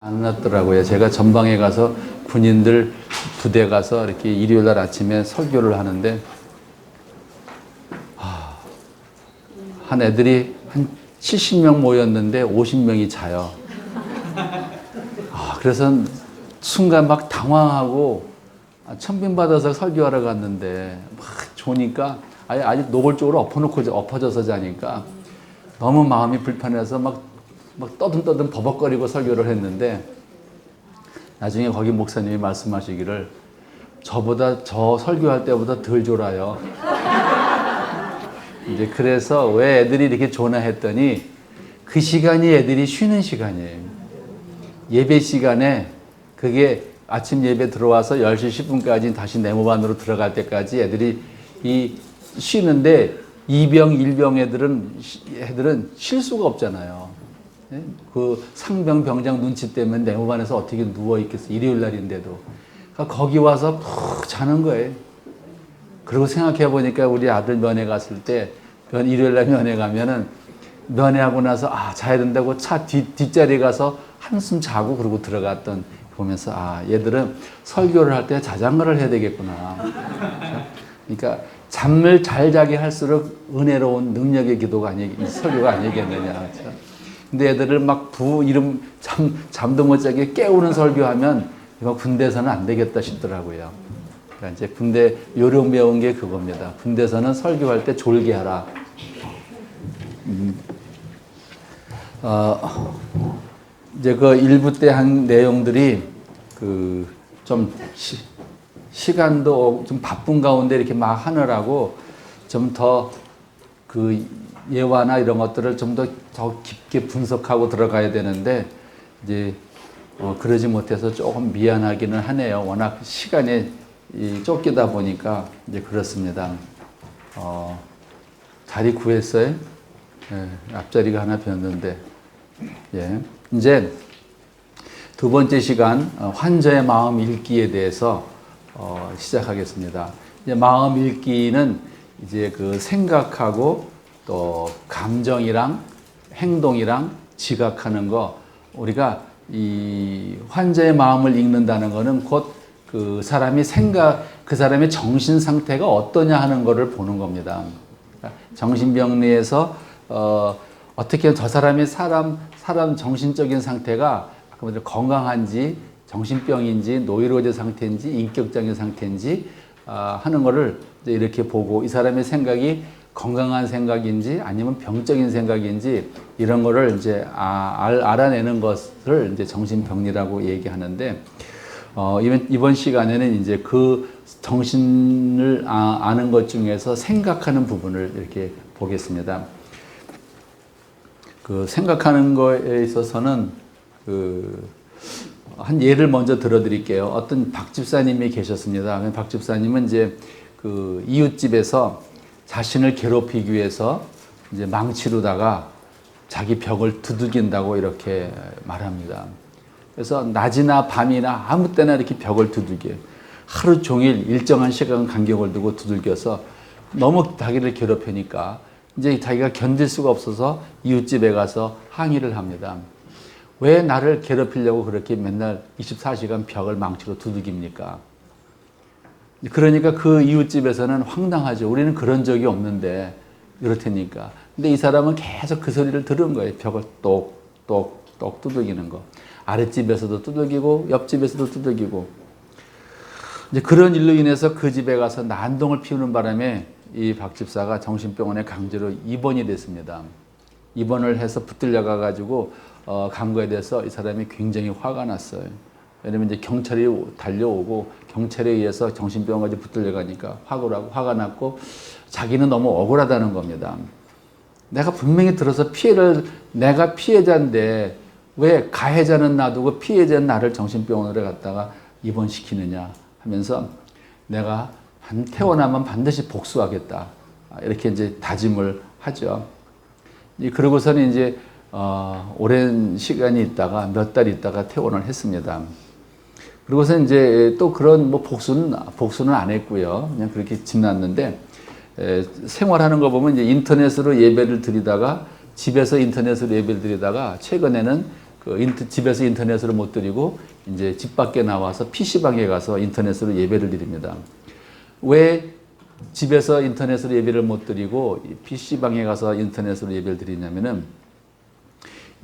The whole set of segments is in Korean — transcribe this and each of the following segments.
안 났더라고요. 제가 전방에 가서 군인들 부대 가서 이렇게 일요일 날 아침에 설교를 하는데 한 애들이 한 70명 모였는데 50명이 자요. 그래서 순간 막 당황하고 천빈 받아서 설교하러 갔는데 막 조니까 아주 노골적으로 엎어져서 자니까 너무 마음이 불편해서 막 떠듬떠듬 버벅거리고 설교를 했는데 나중에 거기 목사님이 말씀하시기를 저보다 저 설교할 때보다 덜 졸아요. 이제 그래서 왜 애들이 이렇게 조나 했더니 그 시간이 애들이 쉬는 시간이에요. 예배 시간에 그게 아침 예배 들어와서 10시 10분까지 다시 네모반으로 들어갈 때까지 애들이 쉬는데 이병, 일병 애들은 쉴 수가 없잖아요. 그 상병, 병장 눈치 때문에 네모반에서 어떻게 누워있겠어. 일요일 날인데도. 그러니까 거기 와서 푹 자는 거예요. 그리고 생각해 보니까 우리 아들 면회 갔을 때 일요일 날 면회 가면은 면회하고 나서 자야 된다고 차 뒷자리에 가서 한숨 자고 그러고 들어갔던 보면서 얘들은 설교를 할 때 자장가를 해야 되겠구나. 그러니까 잠을 잘 자게 할수록 은혜로운 능력의 기도가 설교가 아니겠느냐. 그렇죠? 근데 애들을 막 잠도 못 자게 깨우는 설교하면 이거 군대에서는 안 되겠다 싶더라고요. 그러니까 이제 군대 요령 배운 게 그겁니다. 군대에서는 설교할 때 졸게 하라. 이제 그 일부 때 한 내용들이 좀 시간도 좀 바쁜 가운데 이렇게 막 하느라고 좀 더 예화나 이런 것들을 좀 더 깊게 분석하고 들어가야 되는데 이제 그러지 못해서 조금 미안하기는 하네요. 워낙 시간에 쫓기다 보니까 이제 그렇습니다. 자리 구했어요? 예, 앞자리가 하나 비었는데. 예. 이제 두 번째 시간 환자의 마음 읽기에 대해서 시작하겠습니다. 이제 마음 읽기는 이제 생각하고 또 감정이랑 행동이랑 지각하는 거, 우리가 이 환자의 마음을 읽는다는 거는 곧 그 사람의 정신 상태가 어떠냐 하는 거를 보는 겁니다. 정신병리에서 어떻게 저 사람의 사람 정신적인 상태가 건강한지 정신병인지 노이로제 상태인지 인격적인 상태인지 하는 거를 이렇게 보고 이 사람의 생각이 건강한 생각인지 아니면 병적인 생각인지 이런 거를 이제 알아내는 것을 이제 정신병리라고 얘기하는데 이번 시간에는 이제 그 정신을 아는 것 중에서 생각하는 부분을 이렇게 보겠습니다. 생각하는 거에 있어서는 한 예를 먼저 들어드릴게요. 어떤 박 집사님이 계셨습니다. 박 집사님은 이제 이웃집에서 자신을 괴롭히기 위해서 이제 망치로다가 자기 벽을 두들긴다고 이렇게 말합니다. 그래서 낮이나 밤이나 아무 때나 이렇게 벽을 두들겨요. 하루 종일 일정한 시간 간격을 두고 두들겨서 너무 자기를 괴롭히니까 이제 자기가 견딜 수가 없어서 이웃집에 가서 항의를 합니다. 왜 나를 괴롭히려고 그렇게 맨날 24시간 벽을 망치로 두들깁니까? 그러니까 그 이웃집에서는 황당하죠. 우리는 그런 적이 없는데 이렇다니까. 근데 이 사람은 계속 그 소리를 들은 거예요. 벽을 똑똑똑 두들기는 거. 아랫집에서도 두들기고 옆집에서도 두들기고. 이제 그런 일로 인해서 그 집에 가서 난동을 피우는 바람에 이 박 집사가 정신병원에 강제로 입원이 됐습니다. 입원을 해서 붙들려 가가지고 간 거에 대해서 이 사람이 굉장히 화가 났어요. 왜냐면 이제 경찰이 달려오고 경찰에 의해서 정신병원까지 붙들려 가니까 화가 났고 자기는 너무 억울하다는 겁니다. 내가 분명히 들어서 내가 피해자인데 왜 가해자는 놔두고 피해자는 나를 정신병원으로 갔다가 입원시키느냐 하면서 내가 태어나면 반드시 복수하겠다. 이렇게 이제 다짐을 하죠. 그러고서는 이제 오랜 시간이 있다가 몇 달 있다가 퇴원을 했습니다. 그리고서 이제 또 그런 복수는 안 했고요. 그냥 그렇게 지났는데 생활하는 거 보면 이제 인터넷으로 예배를 드리다가 집에서 인터넷으로 예배를 드리다가 최근에는 집에서 인터넷으로 못 드리고 이제 집 밖에 나와서 PC방에 가서 인터넷으로 예배를 드립니다. 왜 집에서 인터넷으로 예배를 못 드리고 PC방에 가서 인터넷으로 예배를 드리냐면은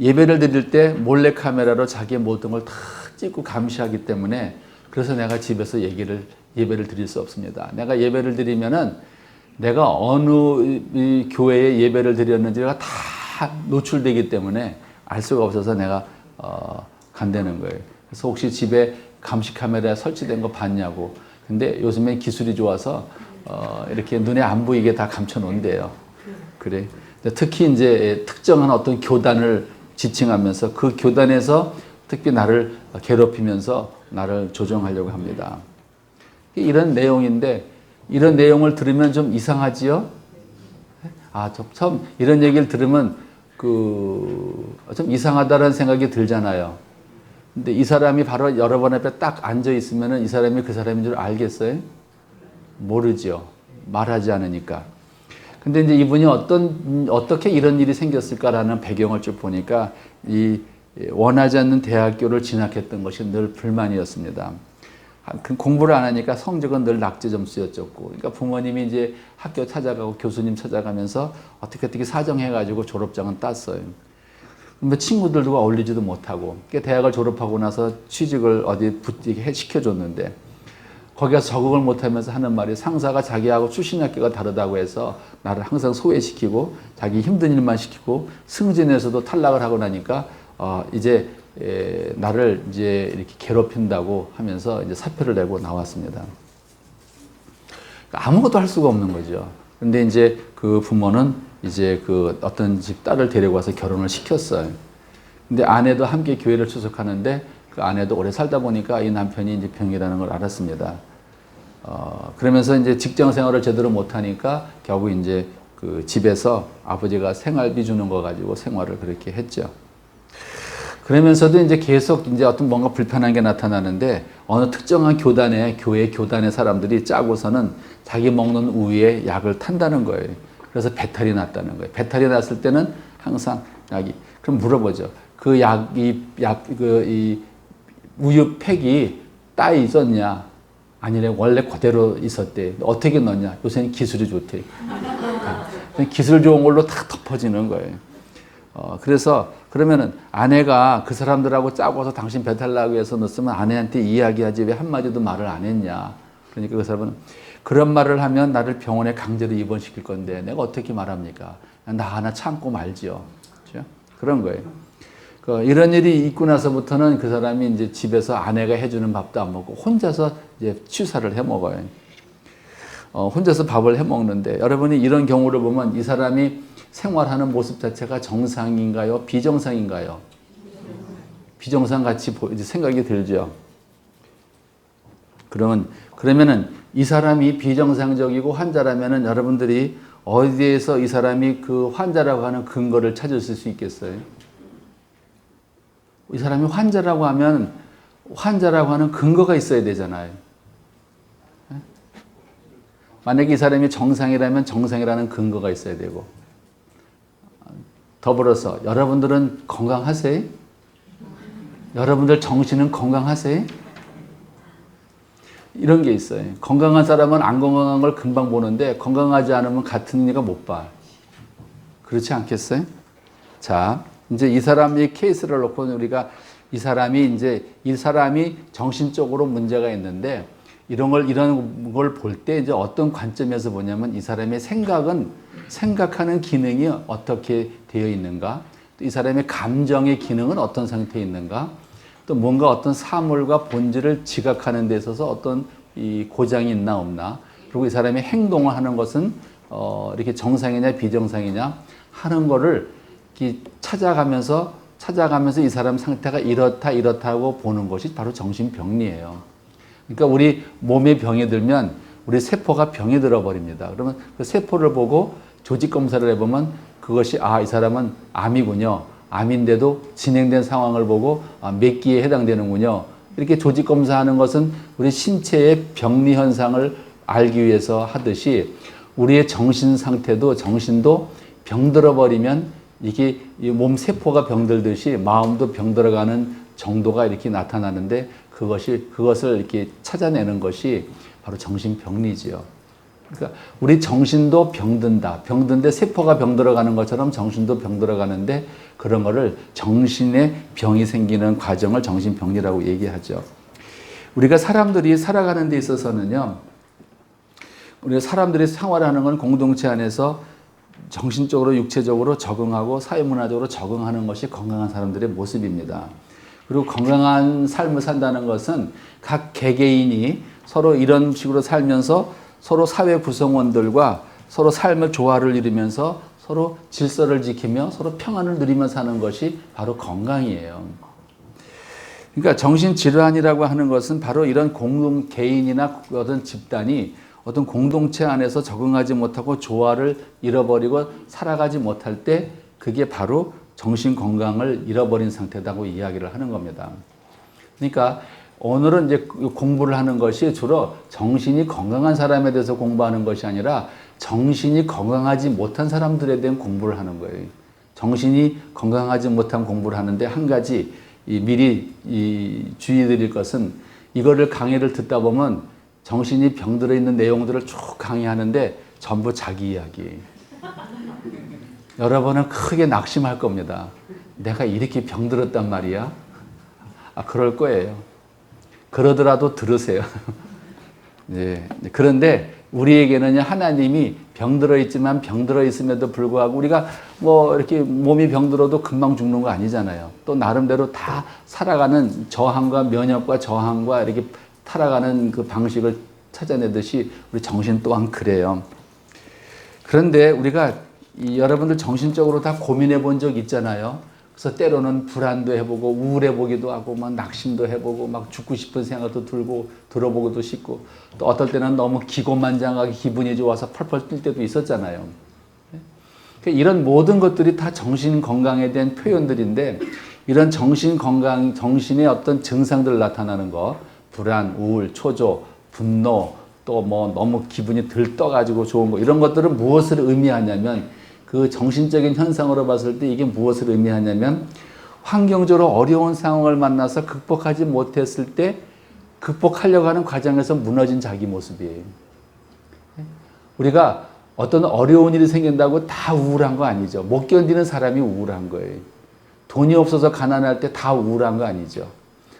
예배를 드릴 때 몰래 카메라로 자기의 모든 걸 다 찍고 감시하기 때문에 그래서 내가 집에서 예배를 드릴 수 없습니다. 내가 예배를 드리면은 내가 어느 교회에 예배를 드렸는지가 다 노출되기 때문에 알 수가 없어서 내가 간다는 거예요. 그래서 혹시 집에 감시 카메라 설치된 거 봤냐고. 근데 요즘에 기술이 좋아서 이렇게 눈에 안 보이게 다 감춰 놓은대요. 그래. 특히 이제 특정한 어떤 교단을 지칭하면서 그 교단에서 특히 나를 괴롭히면서 나를 조종하려고 합니다. 이런 내용인데 이런 내용을 들으면 좀 이상하지요? 처음 이런 얘기를 들으면 좀 이상하다는 생각이 들잖아요. 근데 이 사람이 바로 여러분 앞에 딱 앉아 있으면은 이 사람이 그 사람인 줄 알겠어요? 모르죠. 말하지 않으니까. 근데 이제 이분이 어떻게 이런 일이 생겼을까라는 배경을 쭉 보니까 원하지 않는 대학교를 진학했던 것이 늘 불만이었습니다. 공부를 안 하니까 성적은 늘 낙제 점수였었고, 그러니까 부모님이 이제 학교 찾아가고 교수님 찾아가면서 어떻게 사정해가지고 졸업장은 땄어요. 근데 친구들과 어울리지도 못하고, 그러니까 대학을 졸업하고 나서 취직을 어디 붙게 시켜줬는데, 거기 가서 적응을 못하면서 하는 말이 상사가 자기하고 출신 학교가 다르다고 해서 나를 항상 소외시키고 자기 힘든 일만 시키고 승진에서도 탈락을 하고 나니까 이제 나를 이제 이렇게 괴롭힌다고 하면서 이제 사표를 내고 나왔습니다. 아무것도 할 수가 없는 거죠. 근데 이제 그 부모는 이제 어떤 집 딸을 데리고 와서 결혼을 시켰어요. 근데 아내도 함께 교회를 출석하는데 그 아내도 오래 살다 보니까 이 남편이 이제 병이라는 걸 알았습니다. 그러면서 이제 직장 생활을 제대로 못하니까 결국 이제 그 집에서 아버지가 생활비 주는 거 가지고 생활을 그렇게 했죠. 그러면서도 이제 계속 이제 어떤 뭔가 불편한 게 나타나는데 어느 특정한 교회 교단의 사람들이 짜고서는 자기 먹는 우유에 약을 탄다는 거예요. 그래서 배탈이 났다는 거예요. 배탈이 났을 때는 항상 약이. 그럼 물어보죠. 그 이 우유팩이 따 있었냐? 아니래, 원래 그대로 있었대. 어떻게 넣냐? 요새는 기술이 좋대. 기술 좋은 걸로 다 덮어지는 거예요. 그래서 그러면은 아내가 그 사람들하고 짜고서 당신 배탈 나기 위해서 넣었으면 아내한테 이야기하지 왜 한마디도 말을 안 했냐. 그러니까 그 사람은 그런 말을 하면 나를 병원에 강제로 입원시킬 건데 내가 어떻게 말합니까? 나 하나 참고 말지요. 그렇죠? 그런 거예요. 이런 일이 있고 나서부터는 그 사람이 이제 집에서 아내가 해주는 밥도 안 먹고 혼자서 이제 취사를 해 먹어요. 혼자서 밥을 해 먹는데 여러분이 이런 경우를 보면 이 사람이 생활하는 모습 자체가 정상인가요? 비정상인가요? 비정상같이 생각이 들죠. 그러면은 이 사람이 비정상적이고 환자라면은 여러분들이 어디에서 이 사람이 그 환자라고 하는 근거를 찾으실 수 있겠어요? 이 사람이 환자라고 하면 환자라고 하는 근거가 있어야 되잖아요. 만약에 이 사람이 정상이라면 정상이라는 근거가 있어야 되고, 더불어서 여러분들은 건강하세요? 여러분들 정신은 건강하세요? 이런 게 있어요. 건강한 사람은 안 건강한 걸 금방 보는데 건강하지 않으면 같은 이가 못 봐. 그렇지 않겠어요? 자, 이제 이 사람의 케이스를 놓고 우리가 이 사람이 정신적으로 문제가 있는데 이런 걸 볼 때 이제 어떤 관점에서 보냐면 이 사람의 생각하는 기능이 어떻게 되어 있는가, 또 이 사람의 감정의 기능은 어떤 상태에 있는가, 또 뭔가 어떤 사물과 본질을 지각하는 데 있어서 어떤 이 고장이 있나 없나, 그리고 이 사람의 행동을 하는 것은 이렇게 정상이냐 비정상이냐 하는 거를 찾아가면서 이 사람 상태가 이렇다고 보는 것이 바로 정신병리예요. 그러니까 우리 몸에 병이 들면 우리 세포가 병이 들어버립니다. 그러면 그 세포를 보고 조직 검사를 해보면 그것이 이 사람은 암이군요. 암인데도 진행된 상황을 보고 몇 기에 해당되는군요. 이렇게 조직 검사하는 것은 우리 신체의 병리 현상을 알기 위해서 하듯이 우리의 정신 상태도 정신도 병들어 버리면 이게 몸 세포가 병들듯이 마음도 병들어가는 정도가 이렇게 나타나는데 그것을 이렇게 찾아내는 것이 바로 정신병리지요. 그러니까 우리 정신도 병든다. 병든데 세포가 병들어가는 것처럼 정신도 병들어가는데 그런 거를 정신의 병이 생기는 과정을 정신병리라고 얘기하죠. 우리가 사람들이 살아가는 데 있어서는요. 우리가 사람들이 생활하는 건 공동체 안에서 정신적으로 육체적으로 적응하고 사회문화적으로 적응하는 것이 건강한 사람들의 모습입니다. 그리고 건강한 삶을 산다는 것은 각 개개인이 서로 이런 식으로 살면서 서로 사회 구성원들과 서로 삶의 조화를 이루면서 서로 질서를 지키며 서로 평안을 누리며 사는 것이 바로 건강이에요. 그러니까 정신질환이라고 하는 것은 바로 이런 개인이나 어떤 집단이 어떤 공동체 안에서 적응하지 못하고 조화를 잃어버리고 살아가지 못할 때 그게 바로 정신 건강을 잃어버린 상태라고 이야기를 하는 겁니다. 그러니까 오늘은 이제 공부를 하는 것이 주로 정신이 건강한 사람에 대해서 공부하는 것이 아니라 정신이 건강하지 못한 사람들에 대한 공부를 하는 거예요. 정신이 건강하지 못한 공부를 하는데 한 가지 미리 주의 드릴 것은 이거를 강의를 듣다 보면 정신이 병들어 있는 내용들을 쭉 강의하는데 전부 자기 이야기. 여러분은 크게 낙심할 겁니다. 내가 이렇게 병들었단 말이야? 그럴 거예요. 그러더라도 들으세요. 네. 그런데 우리에게는 하나님이 병들어 있지만 병들어 있음에도 불구하고 우리가 뭐 이렇게 몸이 병들어도 금방 죽는 거 아니잖아요. 또 나름대로 다 살아가는 저항과 면역과 저항과 이렇게 살아가는 그 방식을 찾아내듯이 우리 정신 또한 그래요. 그런데 우리가 여러분들 정신적으로 다 고민해 본 적 있잖아요. 그래서 때로는 불안도 해보고 우울해 보기도 하고 막 낙심도 해보고 막 죽고 싶은 생각도 들고 들어보고도 싶고 또 어떨 때는 너무 기고만장하게 기분이 좋아서 펄펄 뛸 때도 있었잖아요. 이런 모든 것들이 다 정신 건강에 대한 표현들인데 이런 정신 건강, 정신의 어떤 증상들 나타나는 거 불안, 우울, 초조, 분노 또 뭐 너무 기분이 들떠가지고 좋은 거 이런 것들은 무엇을 의미하냐면 그 정신적인 현상으로 봤을 때 이게 무엇을 의미하냐면 환경적으로 어려운 상황을 만나서 극복하지 못했을 때 극복하려고 하는 과정에서 무너진 자기 모습이에요. 우리가 어떤 어려운 일이 생긴다고 다 우울한 거 아니죠. 못 견디는 사람이 우울한 거예요. 돈이 없어서 가난할 때 다 우울한 거 아니죠.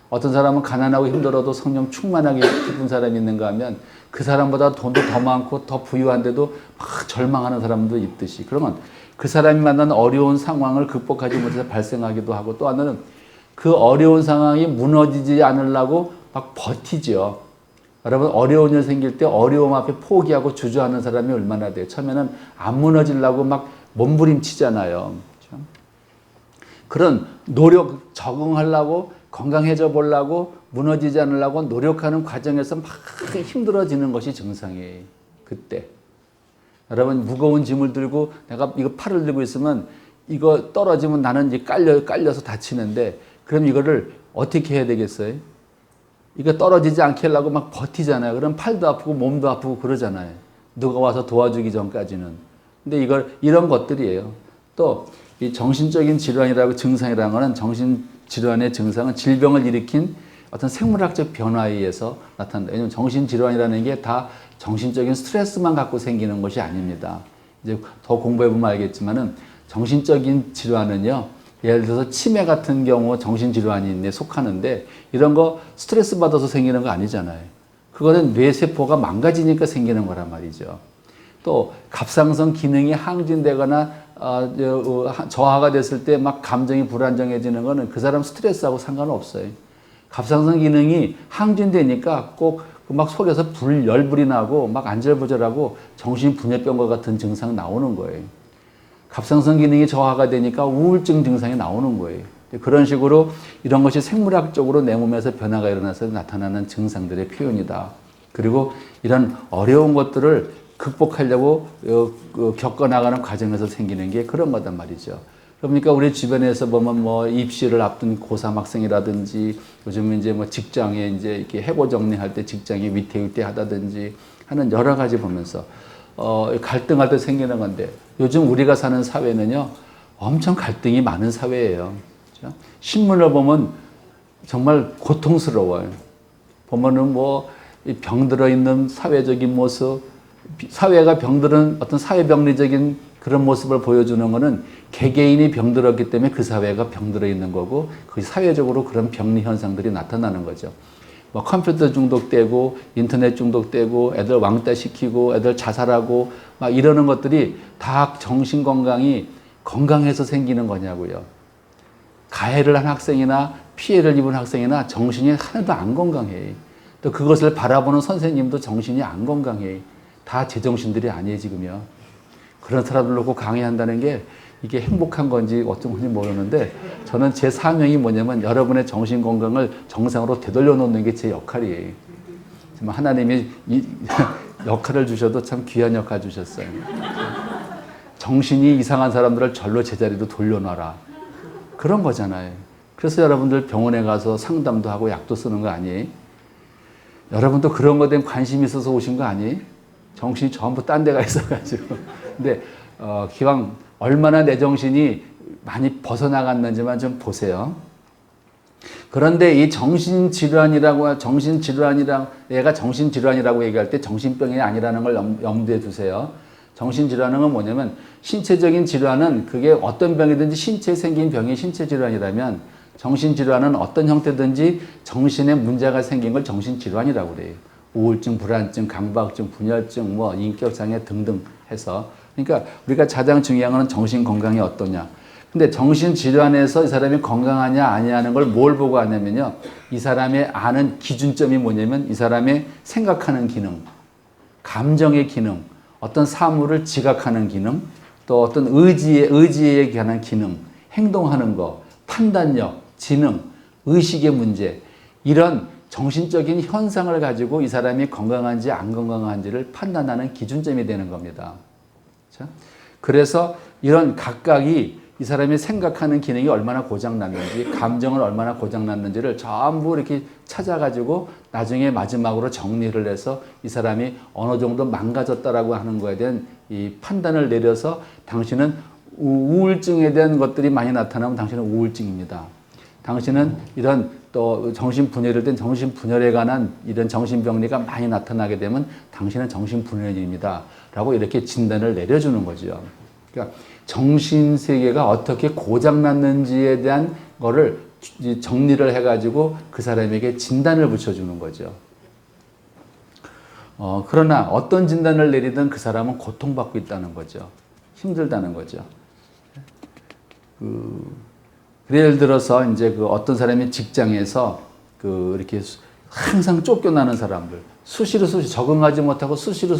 어떤 사람은 가난하고 힘들어도 성령 충만하게 기쁜 사람이 있는가 하면 그 사람보다 돈도 더 많고 더 부유한데도 막 절망하는 사람도 있듯이 그러면 그 사람이 만난 어려운 상황을 극복하지 못해서 발생하기도 하고 또 하나는 그 어려운 상황이 무너지지 않으려고 막 버티죠. 여러분 어려운 일 생길 때 어려움 앞에 포기하고 주저하는 사람이 얼마나 돼요. 처음에는 안 무너지려고 막 몸부림치잖아요. 그렇죠? 그런 노력 적응하려고 건강해져 보려고 무너지지 않으려고 노력하는 과정에서 막 힘들어지는 것이 정상이에요. 그때. 여러분 무거운 짐을 들고 내가 이거 팔을 들고 있으면 이거 떨어지면 나는 이제 깔려서 다치는데 그럼 이거를 어떻게 해야 되겠어요? 이거 떨어지지 않게 하려고 막 버티잖아요. 그럼 팔도 아프고 몸도 아프고 그러잖아요. 누가 와서 도와주기 전까지는. 근데 이런 것들이에요. 또 이 정신적인 질환이라고 증상이라는 거는 정신질환의 증상은 질병을 일으킨 어떤 생물학적 변화에 의해서 나타난다. 왜냐하면 정신질환이라는 게 다 정신적인 스트레스만 갖고 생기는 것이 아닙니다. 이제 더 공부해보면 알겠지만은 정신적인 질환은요, 예를 들어서 치매 같은 경우 정신질환에 속하는데 이런 거 스트레스 받아서 생기는 거 아니잖아요. 그거는 뇌세포가 망가지니까 생기는 거란 말이죠. 또 갑상선 기능이 항진되거나 저하가 됐을 때 막 감정이 불안정해지는 거는 그 사람 스트레스하고 상관없어요. 갑상선 기능이 항진되니까 꼭 막 속에서 열불이 나고 막 안절부절하고 정신분열병과 같은 증상 나오는 거예요. 갑상선 기능이 저하가 되니까 우울증 증상이 나오는 거예요. 그런 식으로 이런 것이 생물학적으로 내 몸에서 변화가 일어나서 나타나는 증상들의 표현이다. 그리고 이런 어려운 것들을 극복하려고 겪어나가는 과정에서 생기는 게 그런 거단 말이죠. 그러니까 우리 주변에서 보면 뭐 입시를 앞둔 고3 학생이라든지 요즘은 이제 뭐 직장에 이제 이렇게 해고 정리할 때 직장이 위태위태하다든지 하는 여러 가지 보면서 갈등할 때 생기는 건데 요즘 우리가 사는 사회는요 엄청 갈등이 많은 사회예요. 그렇죠? 신문을 보면 정말 고통스러워요. 보면은 뭐 병들어 있는 사회적인 모습, 사회가 병들은 어떤 사회병리적인 그런 모습을 보여주는 것은 개개인이 병들었기 때문에 그 사회가 병들어 있는 거고, 그 사회적으로 그런 병리 현상들이 나타나는 거죠. 뭐 컴퓨터 중독되고 인터넷 중독되고 애들 왕따 시키고 애들 자살하고 막 이러는 것들이 다 정신 건강이 건강해서 생기는 거냐고요. 가해를 한 학생이나 피해를 입은 학생이나 정신이 하나도 안 건강해. 또 그것을 바라보는 선생님도 정신이 안 건강해. 다 제정신들이 아니에요, 지금요. 그런 사람들 놓고 강의한다는 게 이게 행복한 건지 어떤 건지 모르는데, 저는 제 사명이 뭐냐면 여러분의 정신 건강을 정상으로 되돌려 놓는 게 제 역할이에요. 정말 하나님이 이 역할을 주셔도 참 귀한 역할 주셨어요. 정신이 이상한 사람들을 절로 제자리로 돌려놔라. 그런 거잖아요. 그래서 여러분들 병원에 가서 상담도 하고 약도 쓰는 거 아니에요? 여러분도 그런 거에 대한 관심이 있어서 오신 거 아니에요? 정신이 전부 딴 데가 있어가지고. 근데 기왕 얼마나 내 정신이 많이 벗어나갔는지만 좀 보세요. 그런데 이 얘가 정신질환이라고 얘기할 때 정신병이 아니라는 걸 염두에 두세요. 정신질환은 뭐냐면, 신체적인 질환은 그게 어떤 병이든지 신체에 생긴 병이 신체질환이라면, 정신질환은 어떤 형태든지 정신에 문제가 생긴 걸 정신질환이라고 그래요. 우울증, 불안증, 강박증, 분열증, 뭐 인격장애 등등 해서. 그러니까 우리가 가장 중요한 건 정신 건강이 어떠냐. 근데 정신질환에서 이 사람이 건강하냐 아니냐는 걸 뭘 보고 하냐면요, 이 사람의 아는 기준점이 뭐냐면 이 사람의 생각하는 기능, 감정의 기능, 어떤 사물을 지각하는 기능, 또 어떤 의지에 관한 기능, 행동하는 거, 판단력, 지능, 의식의 문제, 이런 정신적인 현상을 가지고 이 사람이 건강한지 안 건강한지를 판단하는 기준점이 되는 겁니다. 그래서 이런 각각이 이 사람이 생각하는 기능이 얼마나 고장났는지, 감정을 얼마나 고장났는지를 전부 이렇게 찾아가지고 나중에 마지막으로 정리를 해서 이 사람이 어느 정도 망가졌다라고 하는 거에 대한 이 판단을 내려서, 당신은 우울증에 대한 것들이 많이 나타나면 당신은 우울증입니다. 당신은 이런 또 정신분열일 땐 정신분열에 관한 이런 정신병리가 많이 나타나게 되면 당신은 정신분열입니다. 라고 이렇게 진단을 내려주는 거죠. 그러니까 정신세계가 어떻게 고장났는지에 대한 거를 정리를 해가지고 그 사람에게 진단을 붙여주는 거죠. 그러나 어떤 진단을 내리든 그 사람은 고통받고 있다는 거죠. 힘들다는 거죠. 예를 들어서 이제 어떤 사람이 직장에서 이렇게 항상 쫓겨나는 사람들, 수시로 적응하지 못하고 수시로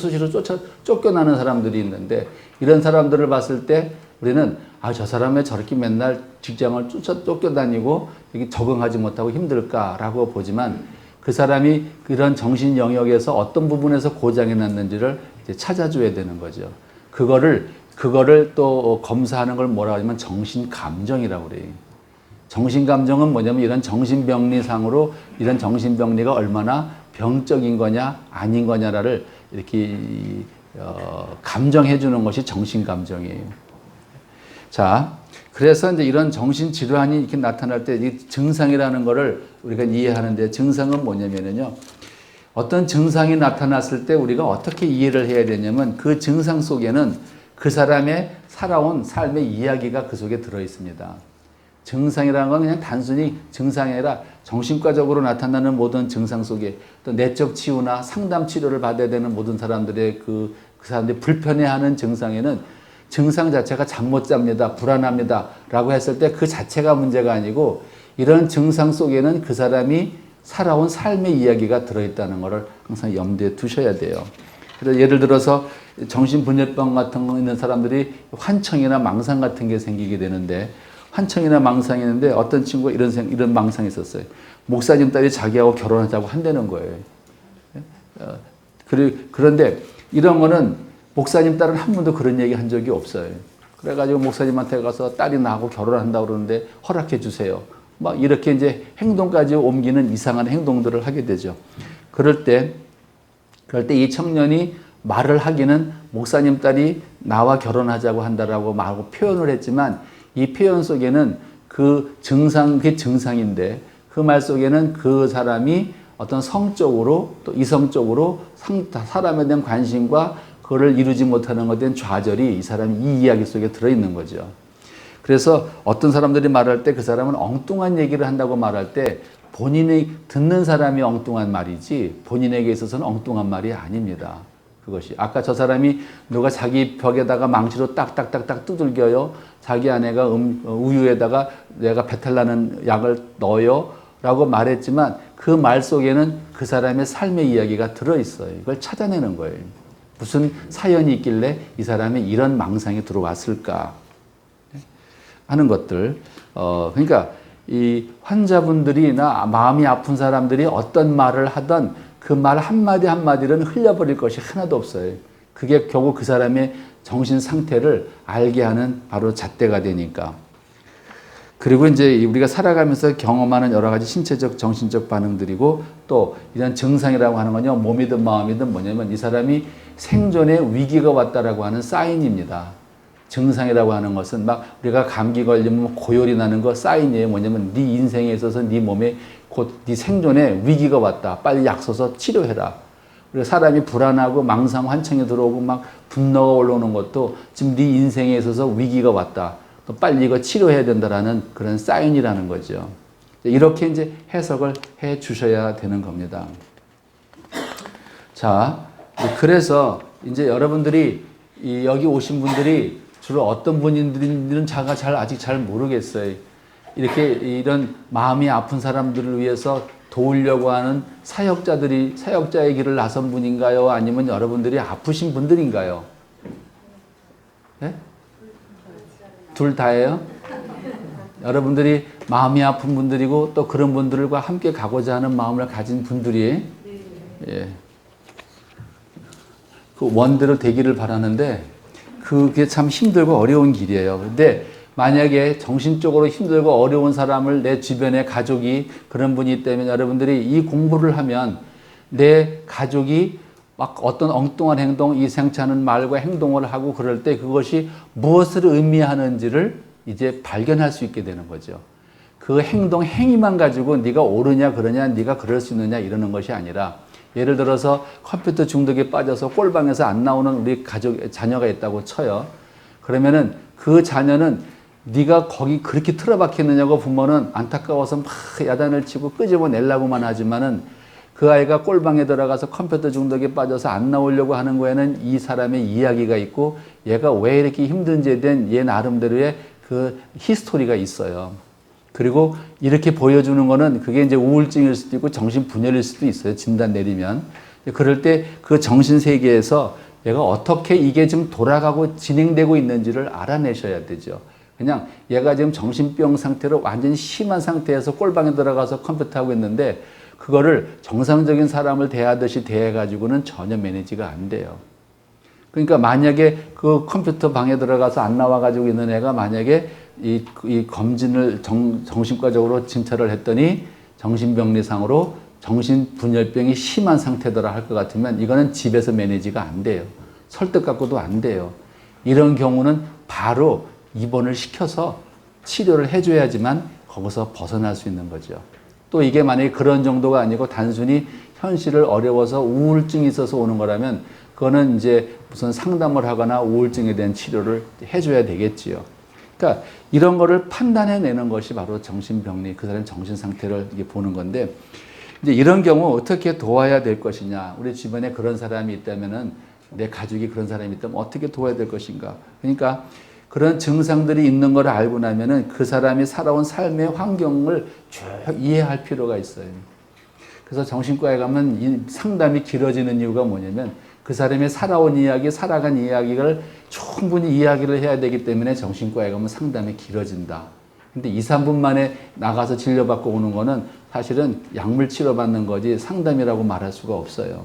쫓겨나는 사람들이 있는데, 이런 사람들을 봤을 때 우리는 저 사람 왜 저렇게 맨날 직장을 쫓겨다니고 이게 적응하지 못하고 힘들까라고 보지만, 그 사람이 그런 정신 영역에서 어떤 부분에서 고장이 났는지를 이제 찾아줘야 되는 거죠. 그거를 또 검사하는 걸 뭐라고 하냐면 정신감정이라고 그래요. 정신감정은 뭐냐면 이런 정신병리상으로 이런 정신병리가 얼마나 병적인 거냐 아닌 거냐를 이렇게 감정해 주는 것이 정신감정이에요. 자, 그래서 이제 이런 정신질환이 이렇게 나타날 때 이 증상이라는 거를 우리가 이해하는데, 증상은 뭐냐면요, 어떤 증상이 나타났을 때 우리가 어떻게 이해를 해야 되냐면, 그 증상 속에는 그 사람의 살아온 삶의 이야기가 그 속에 들어 있습니다. 증상이라는 건 그냥 단순히 증상이 아니라 정신과적으로 나타나는 모든 증상 속에 또 내적 치유나 상담 치료를 받아야 되는 모든 사람들의 그 사람들이 불편해하는 증상에는 증상 자체가 잠 못 잡니다, 불안합니다 라고 했을 때 그 자체가 문제가 아니고, 이런 증상 속에는 그 사람이 살아온 삶의 이야기가 들어있다는 것을 항상 염두에 두셔야 돼요. 그래서 예를 들어서 정신분열병 같은 거 있는 사람들이 환청이나 망상 같은 게 생기게 되는데, 환청이나 망상이 있는데 어떤 친구가 이런 망상이 있었어요. 목사님 딸이 자기하고 결혼하자고 한다는 거예요. 그런데 이런 거는 목사님 딸은 한 번도 그런 얘기 한 적이 없어요. 그래가지고 목사님한테 가서 딸이 나하고 결혼한다고 그러는데 허락해 주세요. 막 이렇게 이제 행동까지 옮기는 이상한 행동들을 하게 되죠. 그럴 때 이 청년이 말을 하기는 목사님 딸이 나와 결혼하자고 한다라고 말하고 표현을 했지만, 이 표현 속에는 그 증상, 그게 증상인데 그 말 속에는 그 사람이 어떤 성적으로 또 이성적으로 사람에 대한 관심과 그거를 이루지 못하는 것에 대한 좌절이 이 사람이 이 이야기 속에 들어있는 거죠. 그래서 어떤 사람들이 말할 때 그 사람은 엉뚱한 얘기를 한다고 말할 때 본인이 듣는 사람이 엉뚱한 말이지 본인에게 있어서는 엉뚱한 말이 아닙니다. 그것이 아까 저 사람이 누가 자기 벽에다가 망치로 딱딱딱딱 두들겨요. 자기 아내가 우유에다가 내가 배탈 나는 약을 넣어요 라고 말했지만 그 말 속에는 그 사람의 삶의 이야기가 들어있어요. 이걸 찾아내는 거예요. 무슨 사연이 있길래 이 사람이 이런 망상이 들어왔을까 하는 것들. 그러니까 이 환자분들이나 마음이 아픈 사람들이 어떤 말을 하던 그 말 한마디 한마디는 흘려버릴 것이 하나도 없어요. 그게 결국 그 사람의 정신 상태를 알게 하는 바로 잣대가 되니까. 그리고 이제 우리가 살아가면서 경험하는 여러 가지 신체적, 정신적 반응들이고 또 이런 증상이라고 하는 건요, 몸이든 마음이든 뭐냐면 이 사람이 생존에 위기가 왔다라고 하는 사인입니다. 증상이라고 하는 것은 막 우리가 감기 걸리면 고열이 나는 거 사인이에요. 뭐냐면 네 인생에 있어서 네 몸에 곧 네 생존에 위기가 왔다. 빨리 약 써서 치료해라. 그리고 사람이 불안하고 망상 환청이 들어오고 막 분노가 올라오는 것도 지금 네 인생에 있어서 위기가 왔다. 또 빨리 이거 치료해야 된다라는 그런 사인이라는 거죠. 이렇게 이제 해석을 해 주셔야 되는 겁니다. 자, 그래서 이제 여러분들이 여기 오신 분들이 주로 어떤 분들인지는 제가 아직 잘 모르겠어요. 이렇게 이런 마음이 아픈 사람들을 위해서 도우려고 하는 사역자의 길을 나선 분인가요? 아니면 여러분들이 아프신 분들인가요? 네? 둘 다예요? 여러분들이 마음이 아픈 분들이고 또 그런 분들과 함께 가고자 하는 마음을 가진 분들이 예. 그 원대로 되기를 바라는데 그게 참 힘들고 어려운 길이에요. 근데 만약에 정신적으로 힘들고 어려운 사람을 내 주변에 가족이 그런 분이 있다면 여러분들이 이 공부를 하면 내 가족이 막 어떤 엉뚱한 행동, 이상치 않은 말과 행동을 하고 그럴 때 그것이 무엇을 의미하는지를 이제 발견할 수 있게 되는 거죠. 그 행위만 가지고 네가 옳으냐 그러냐 네가 그럴 수 있느냐 이러는 것이 아니라 예를 들어서 컴퓨터 중독에 빠져서 꼴방에서 안 나오는 우리 자녀가 있다고 쳐요. 그러면은 그 자녀는 네가 거기 그렇게 틀어박혔느냐고 부모는 안타까워서 막 야단을 치고 끄집어내려고만 하지만은 그 아이가 꼴방에 들어가서 컴퓨터 중독에 빠져서 안 나오려고 하는 거에는 이 사람의 이야기가 있고 얘가 왜 이렇게 힘든지에 대한 얘 나름대로의 그 히스토리가 있어요. 그리고 이렇게 보여주는 거는 그게 이제 우울증일 수도 있고 정신분열일 수도 있어요. 진단 내리면. 그럴 때 그 정신세계에서 얘가 어떻게 이게 지금 돌아가고 진행되고 있는지를 알아내셔야 되죠. 그냥 얘가 지금 정신병 상태로 완전히 심한 상태에서 꼴방에 들어가서 컴퓨터 하고 있는데 그거를 정상적인 사람을 대하듯이 대해가지고는 전혀 매니지가 안 돼요. 그러니까 만약에 그 컴퓨터 방에 들어가서 안 나와가지고 있는 애가 만약에 이 검진을 정신과적으로 진찰을 했더니 정신병리상으로 정신분열병이 심한 상태더라 할 것 같으면 이거는 집에서 매니지가 안 돼요. 설득 갖고도 안 돼요. 이런 경우는 바로 입원을 시켜서 치료를 해줘야지만 거기서 벗어날 수 있는 거죠. 또 이게 만약에 그런 정도가 아니고 단순히 현실을 어려워서 우울증이 있어서 오는 거라면 그거는 이제 무슨 상담을 하거나 우울증에 대한 치료를 해줘야 되겠지요. 그러니까 이런 거를 판단해내는 것이 바로 정신병리, 그 사람의 정신 상태를 이게 보는 건데 이제 이런 경우 어떻게 도와야 될 것이냐. 우리 주변에 그런 사람이 있다면은 내 가족이 그런 사람이 있다면 어떻게 도와야 될 것인가. 그러니까 그런 증상들이 있는 걸 알고 나면은 그 사람이 살아온 삶의 환경을 쭉 이해할 필요가 있어요. 그래서 정신과에 가면 이 상담이 길어지는 이유가 뭐냐면 그 사람의 살아온 이야기, 살아간 이야기를 충분히 이야기를 해야 되기 때문에 정신과에 가면 상담이 길어진다. 근데 2, 3분 만에 나가서 진료받고 오는 거는 사실은 약물 치료받는 거지 상담이라고 말할 수가 없어요.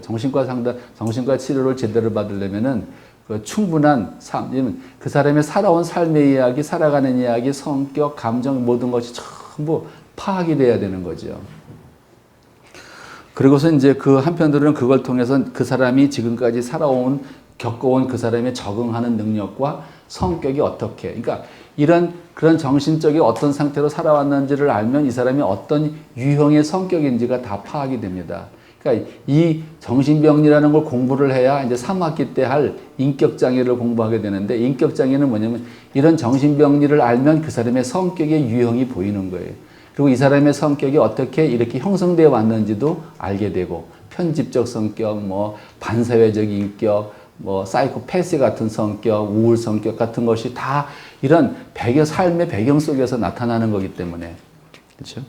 정신과 치료를 제대로 받으려면은 그 충분한 그 사람의 살아온 삶의 이야기, 살아가는 이야기, 성격, 감정 모든 것이 전부 파악이 돼야 되는 거죠. 그리고서 이제 그 한편으로는 그걸 통해서 그 사람이 지금까지 겪어온 그 사람의 적응하는 능력과 성격이 어떻게. 그러니까 그런 정신적인 어떤 상태로 살아왔는지를 알면 이 사람이 어떤 유형의 성격인지가 다 파악이 됩니다. 그러니까 이 정신병리라는 걸 공부를 해야 이제 3학기 때 할 인격장애를 공부하게 되는데, 인격장애는 뭐냐면 이런 정신병리를 알면 그 사람의 성격의 유형이 보이는 거예요. 그리고 이 사람의 성격이 어떻게 이렇게 형성되어 왔는지도 알게 되고, 편집적 성격, 뭐 반사회적 인격, 뭐 사이코패스 같은 성격, 우울 성격 같은 것이 다 이런 삶의 배경 속에서 나타나는 거기 때문에. 그렇죠?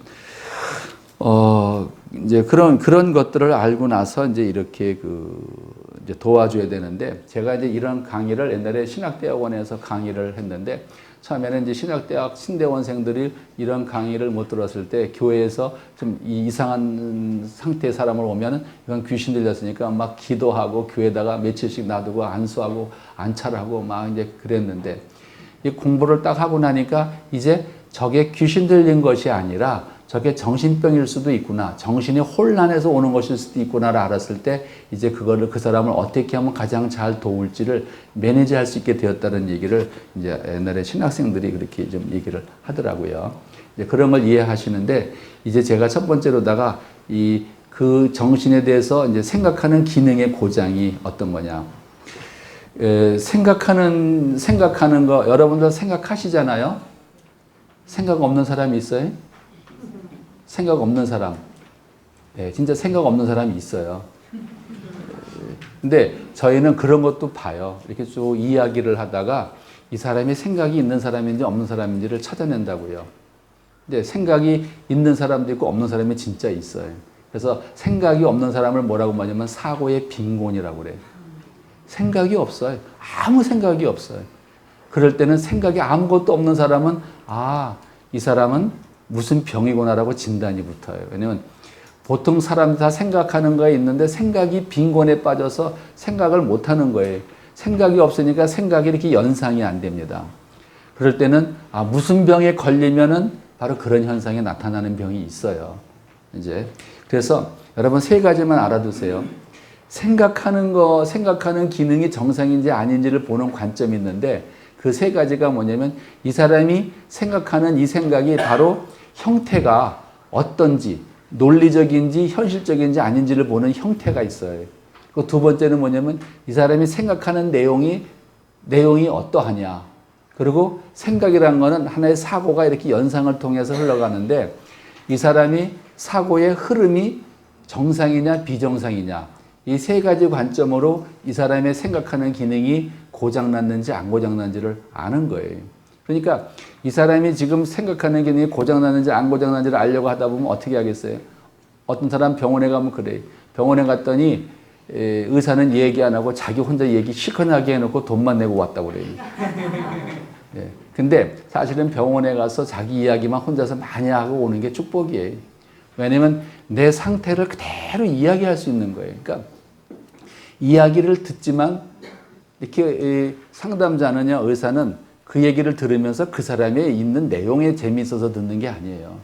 이제 그런 것들을 알고 나서 이제 이렇게 이제 도와줘야 되는데, 제가 이제 이런 강의를 옛날에 신학대학원에서 강의를 했는데, 처음에는 이제 신학대학 신대원생들이 이런 강의를 못 들었을 때 교회에서 좀 이상한 상태의 사람을 오면은 이건 귀신 들렸으니까 막 기도하고 교회에다가 며칠씩 놔두고 안수하고 안찰하고 막 이제 그랬는데, 이 공부를 딱 하고 나니까 이제 저게 귀신 들린 것이 아니라 저게 정신병일 수도 있구나, 정신이 혼란해서 오는 것일 수도 있구나를 알았을 때 이제 그 사람을 어떻게 하면 가장 잘 도울지를 매니지할 수 있게 되었다는 얘기를 이제 옛날에 신학생들이 그렇게 좀 얘기를 하더라고요. 이제 그런 걸 이해하시는데, 이제 제가 첫 번째로다가 그 정신에 대해서 이제 생각하는 기능의 고장이 어떤 거냐. 생각하는 거 여러분들 생각하시잖아요. 생각 없는 사람이 있어요? 생각 없는 사람. 네, 진짜 생각 없는 사람이 있어요. 근데 저희는 그런 것도 봐요. 이렇게 쭉 이야기를 하다가 이 사람이 생각이 있는 사람인지 없는 사람인지를 찾아낸다고요. 근데 생각이 있는 사람도 있고 없는 사람이 진짜 있어요. 그래서 생각이 없는 사람을 뭐라고 하냐면 사고의 빈곤이라고 그래요. 생각이 없어요. 아무 생각이 없어요. 그럴 때는 생각이 아무것도 없는 사람은 이 사람은 무슨 병이구나라고 진단이 붙어요. 왜냐면 보통 사람들 다 생각하는 거에 있는데 생각이 빈곤에 빠져서 생각을 못 하는 거예요. 생각이 없으니까 생각이 이렇게 연상이 안 됩니다. 그럴 때는 무슨 병에 걸리면은 바로 그런 현상이 나타나는 병이 있어요. 이제 그래서 여러분 세 가지만 알아두세요. 생각하는 기능이 정상인지 아닌지를 보는 관점이 있는데, 그 세 가지가 뭐냐면 이 사람이 생각하는 이 생각이 바로 형태가 어떤지, 논리적인지 현실적인지 아닌지를 보는 형태가 있어요. 그 두 번째는 뭐냐면 이 사람이 생각하는 내용이 어떠하냐. 그리고 생각이라는 거는 하나의 사고가 이렇게 연상을 통해서 흘러가는데, 이 사람이 사고의 흐름이 정상이냐 비정상이냐, 이 세 가지 관점으로 이 사람의 생각하는 기능이 고장났는지 안 고장났는지를 아는 거예요. 그러니까 이 사람이 지금 생각하는 기능이 고장났는지 안 고장났는지를 알려고 하다 보면 어떻게 하겠어요? 어떤 사람 병원에 가면 그래. 병원에 갔더니 의사는 얘기 안 하고 자기 혼자 얘기 시커하게 해놓고 돈만 내고 왔다고 그래요. 예. 근데 사실은 병원에 가서 자기 이야기만 혼자서 많이 하고 오는 게 축복이에요. 왜냐면 내 상태를 그대로 이야기할 수 있는 거예요. 그러니까 이야기를 듣지만 이렇게 상담자는요, 의사는 그 얘기를 들으면서 그 사람의 있는 내용에 재미있어서 듣는 게 아니에요.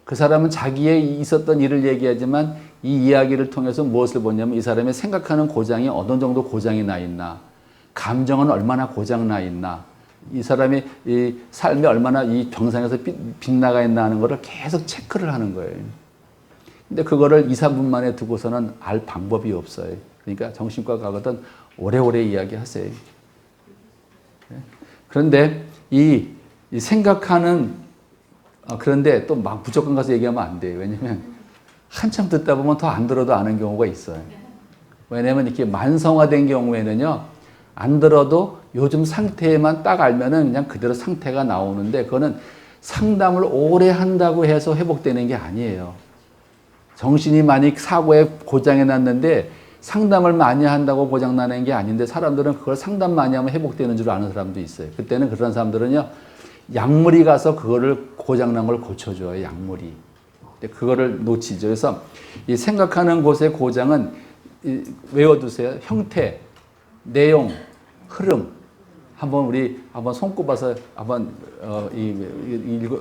그 사람은 자기의 있었던 일을 얘기하지만 이 이야기를 통해서 무엇을 보냐면 이 사람의 생각하는 고장이 어느 정도 고장이 나 있나, 감정은 얼마나 고장 나 있나, 이 사람의 이 삶이 얼마나 이 병상에서 빗나가 있나 하는 거를 계속 체크를 하는 거예요. 근데 그거를 2, 3분 만에 두고서는 알 방법이 없어요. 그러니까 정신과 가거든 오래오래 이야기하세요. 그런데 이 생각하는, 그런데 또 막 무조건 가서 얘기하면 안 돼요. 왜냐면 한참 듣다 보면 더 안 들어도 아는 경우가 있어요. 왜냐면 이렇게 만성화된 경우에는요, 안 들어도 요즘 상태만 딱 알면은 그냥 그대로 상태가 나오는데, 그거는 상담을 오래 한다고 해서 회복되는 게 아니에요. 정신이 많이 사고에 고장이 났는데 상담을 많이 한다고 고장나는 게 아닌데, 사람들은 그걸 상담 많이 하면 회복되는 줄 아는 사람도 있어요. 그때는 그런 사람들은요, 약물이 가서 그거를 고장난 걸 고쳐줘요, 약물이. 근데 그거를 놓치죠. 그래서 이 생각하는 곳의 고장은 외워두세요. 형태, 내용, 흐름. 우리 손꼽아서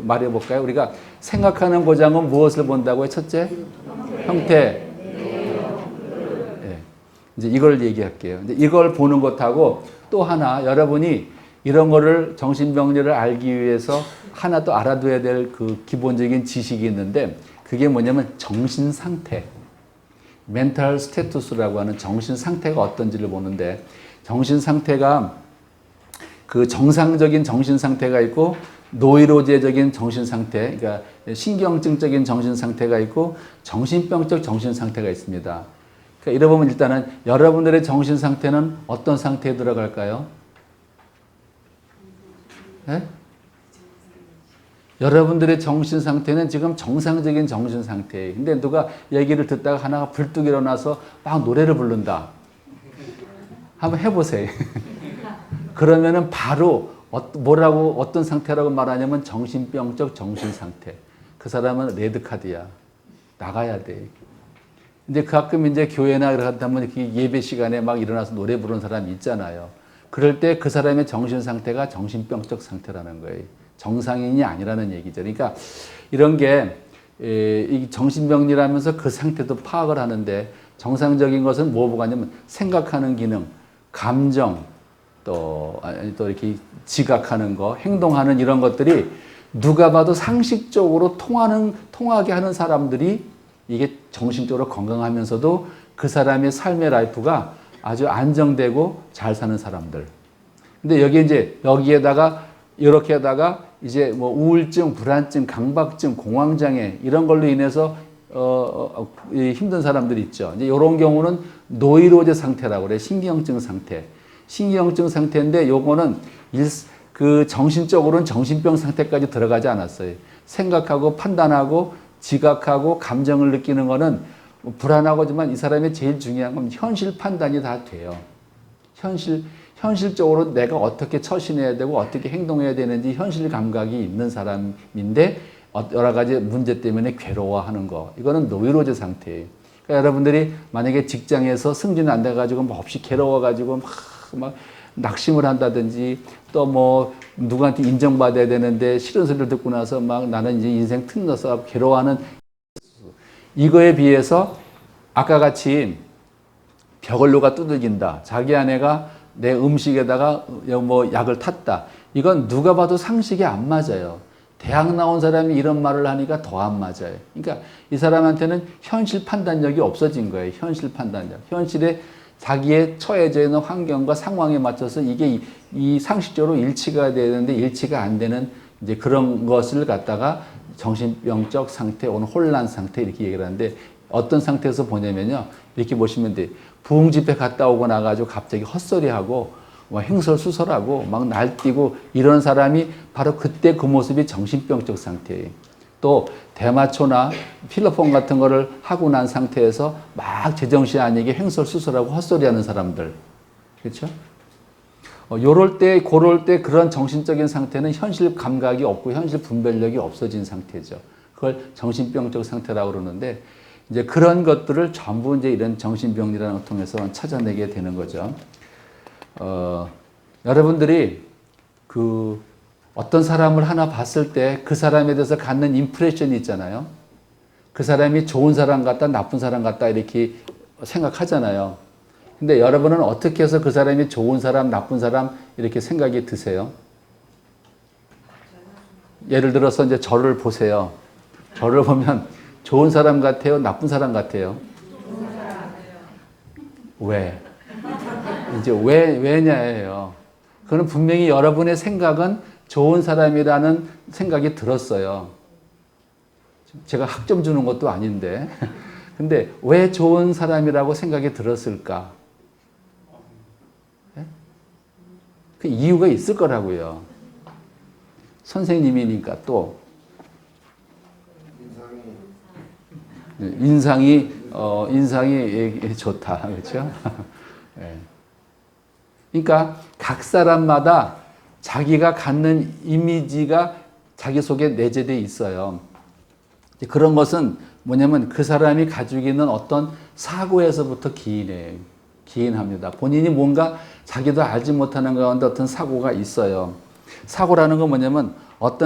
말해볼까요? 우리가 생각하는 고장은 무엇을 본다고요? 첫째, 형태. 네. 이제 이걸 얘기할게요. 이제 이걸 보는 것하고 또 하나, 여러분이 이런 거를 정신병리를 알기 위해서 하나 또 알아둬야 될 그 기본적인 지식이 있는데 그게 뭐냐면 정신 상태. 멘탈 스테투스라고 하는 정신 상태가 어떤지를 보는데 정신 상태가 그 정상적인 정신 상태가 있고 노이로제적인 정신 상태, 그러니까 신경증적인 정신 상태가 있고 정신병적 정신 상태가 있습니다. 그러니까 이래 보면 일단은 여러분들의 정신 상태는 어떤 상태에 들어갈까요? 네? 여러분들의 정신 상태는 지금 정상적인 정신 상태예요. 근데 누가 얘기를 듣다가 하나가 불뚝 일어나서 막 노래를 부른다. 한번 해보세요. 그러면은 바로 뭐라고 어떤 상태라고 말하냐면 정신병적 정신 상태. 그 사람은 레드카드야. 나가야 돼. 근데 가끔 이제 교회나 그렇다 하면 예배 시간에 막 일어나서 노래 부르는 사람이 있잖아요. 그럴 때 그 사람의 정신 상태가 정신병적 상태라는 거예요. 정상인이 아니라는 얘기죠. 그러니까 이런 게 이 정신병리라면서 그 상태도 파악을 하는데 정상적인 것은 뭐가 있냐면 생각하는 기능, 감정, 또 이렇게 지각하는 거, 행동하는 이런 것들이 누가 봐도 상식적으로 통하게 하는 사람들이 이게 정신적으로 건강하면서도 그 사람의 삶의 라이프가 아주 안정되고 잘 사는 사람들. 근데 여기에다가 이렇게다가 이제 뭐 우울증, 불안증, 강박증, 공황장애 이런 걸로 인해서 힘든 사람들이 있죠. 이제 이런 경우는 노이로제 상태라고 그래. 신경증 상태. 신경증 상태인데 요거는 그 정신적으로는 정신병 상태까지 들어가지 않았어요. 생각하고 판단하고 지각하고 감정을 느끼는 거는 불안하고지만 이 사람의 제일 중요한 건 현실 판단이 다 돼요. 현실적으로 내가 어떻게 처신해야 되고 어떻게 행동해야 되는지 현실 감각이 있는 사람인데 여러 가지 문제 때문에 괴로워하는 거. 이거는 노이로제 상태예요. 그러니까 여러분들이 만약에 직장에서 승진 안 돼가지고 뭐 없이 괴로워가지고 막 낙심을 한다든지 또 뭐 누구한테 인정받아야 되는데 싫은 소리를 듣고 나서 막 나는 이제 인생 틈나서 괴로워하는 이거에 비해서 아까 같이 벽을 누가 두들긴다. 자기 아내가 내 음식에다가 뭐 약을 탔다. 이건 누가 봐도 상식이 안 맞아요. 대학 나온 사람이 이런 말을 하니까 더 안 맞아요. 그러니까 이 사람한테는 현실 판단력이 없어진 거예요. 현실 판단력. 현실에 자기의 처해져 있는 환경과 상황에 맞춰서 이게 이 상식적으로 일치가 되는데 일치가 안 되는 이제 그런 것을 갖다가 정신병적 상태, 오늘 혼란 상태 이렇게 얘기를 하는데 어떤 상태에서 보냐면요. 이렇게 보시면 돼요. 부흥 집회 갔다 오고 나가지고 갑자기 헛소리하고 막 행설수설하고 막 날뛰고 이런 사람이 바로 그때 그 모습이 정신병적 상태예요. 또 대마초나 필로폰 같은 거를 하고 난 상태에서 막 제정신 아니게 행설수설하고 헛소리하는 사람들. 그렇죠? 요럴 때, 그럴 때 그런 정신적인 상태는 현실 감각이 없고 현실 분별력이 없어진 상태죠. 그걸 정신병적 상태라고 그러는데 이제 그런 것들을 전부 이제 이런 정신병리라는 걸 통해서 찾아내게 되는 거죠. 여러분들이 그 어떤 사람을 하나 봤을 때 그 사람에 대해서 갖는 임프레션이 있잖아요. 그 사람이 좋은 사람 같다, 나쁜 사람 같다 이렇게 생각하잖아요. 근데 여러분은 어떻게 해서 그 사람이 좋은 사람, 나쁜 사람 이렇게 생각이 드세요? 예를 들어서 이제 저를 보세요. 저를 보면 좋은 사람 같아요? 나쁜 사람 같아요? 왜? 이제 왜냐예요. 그건 분명히 여러분의 생각은 좋은 사람이라는 생각이 들었어요. 제가 학점 주는 것도 아닌데. 근데 왜 좋은 사람이라고 생각이 들었을까? 그 이유가 있을 거라고요. 선생님이니까 또. 인상이 좋다. 그렇죠? 네. 그러니까 각 사람마다 자기가 갖는 이미지가 자기 속에 내재되어 있어요. 그런 것은 뭐냐면 그 사람이 가지고 있는 어떤 사고에서부터 기인합니다. 본인이 뭔가 자기도 알지 못하는 가운데 어떤 사고가 있어요. 사고라는 건 뭐냐면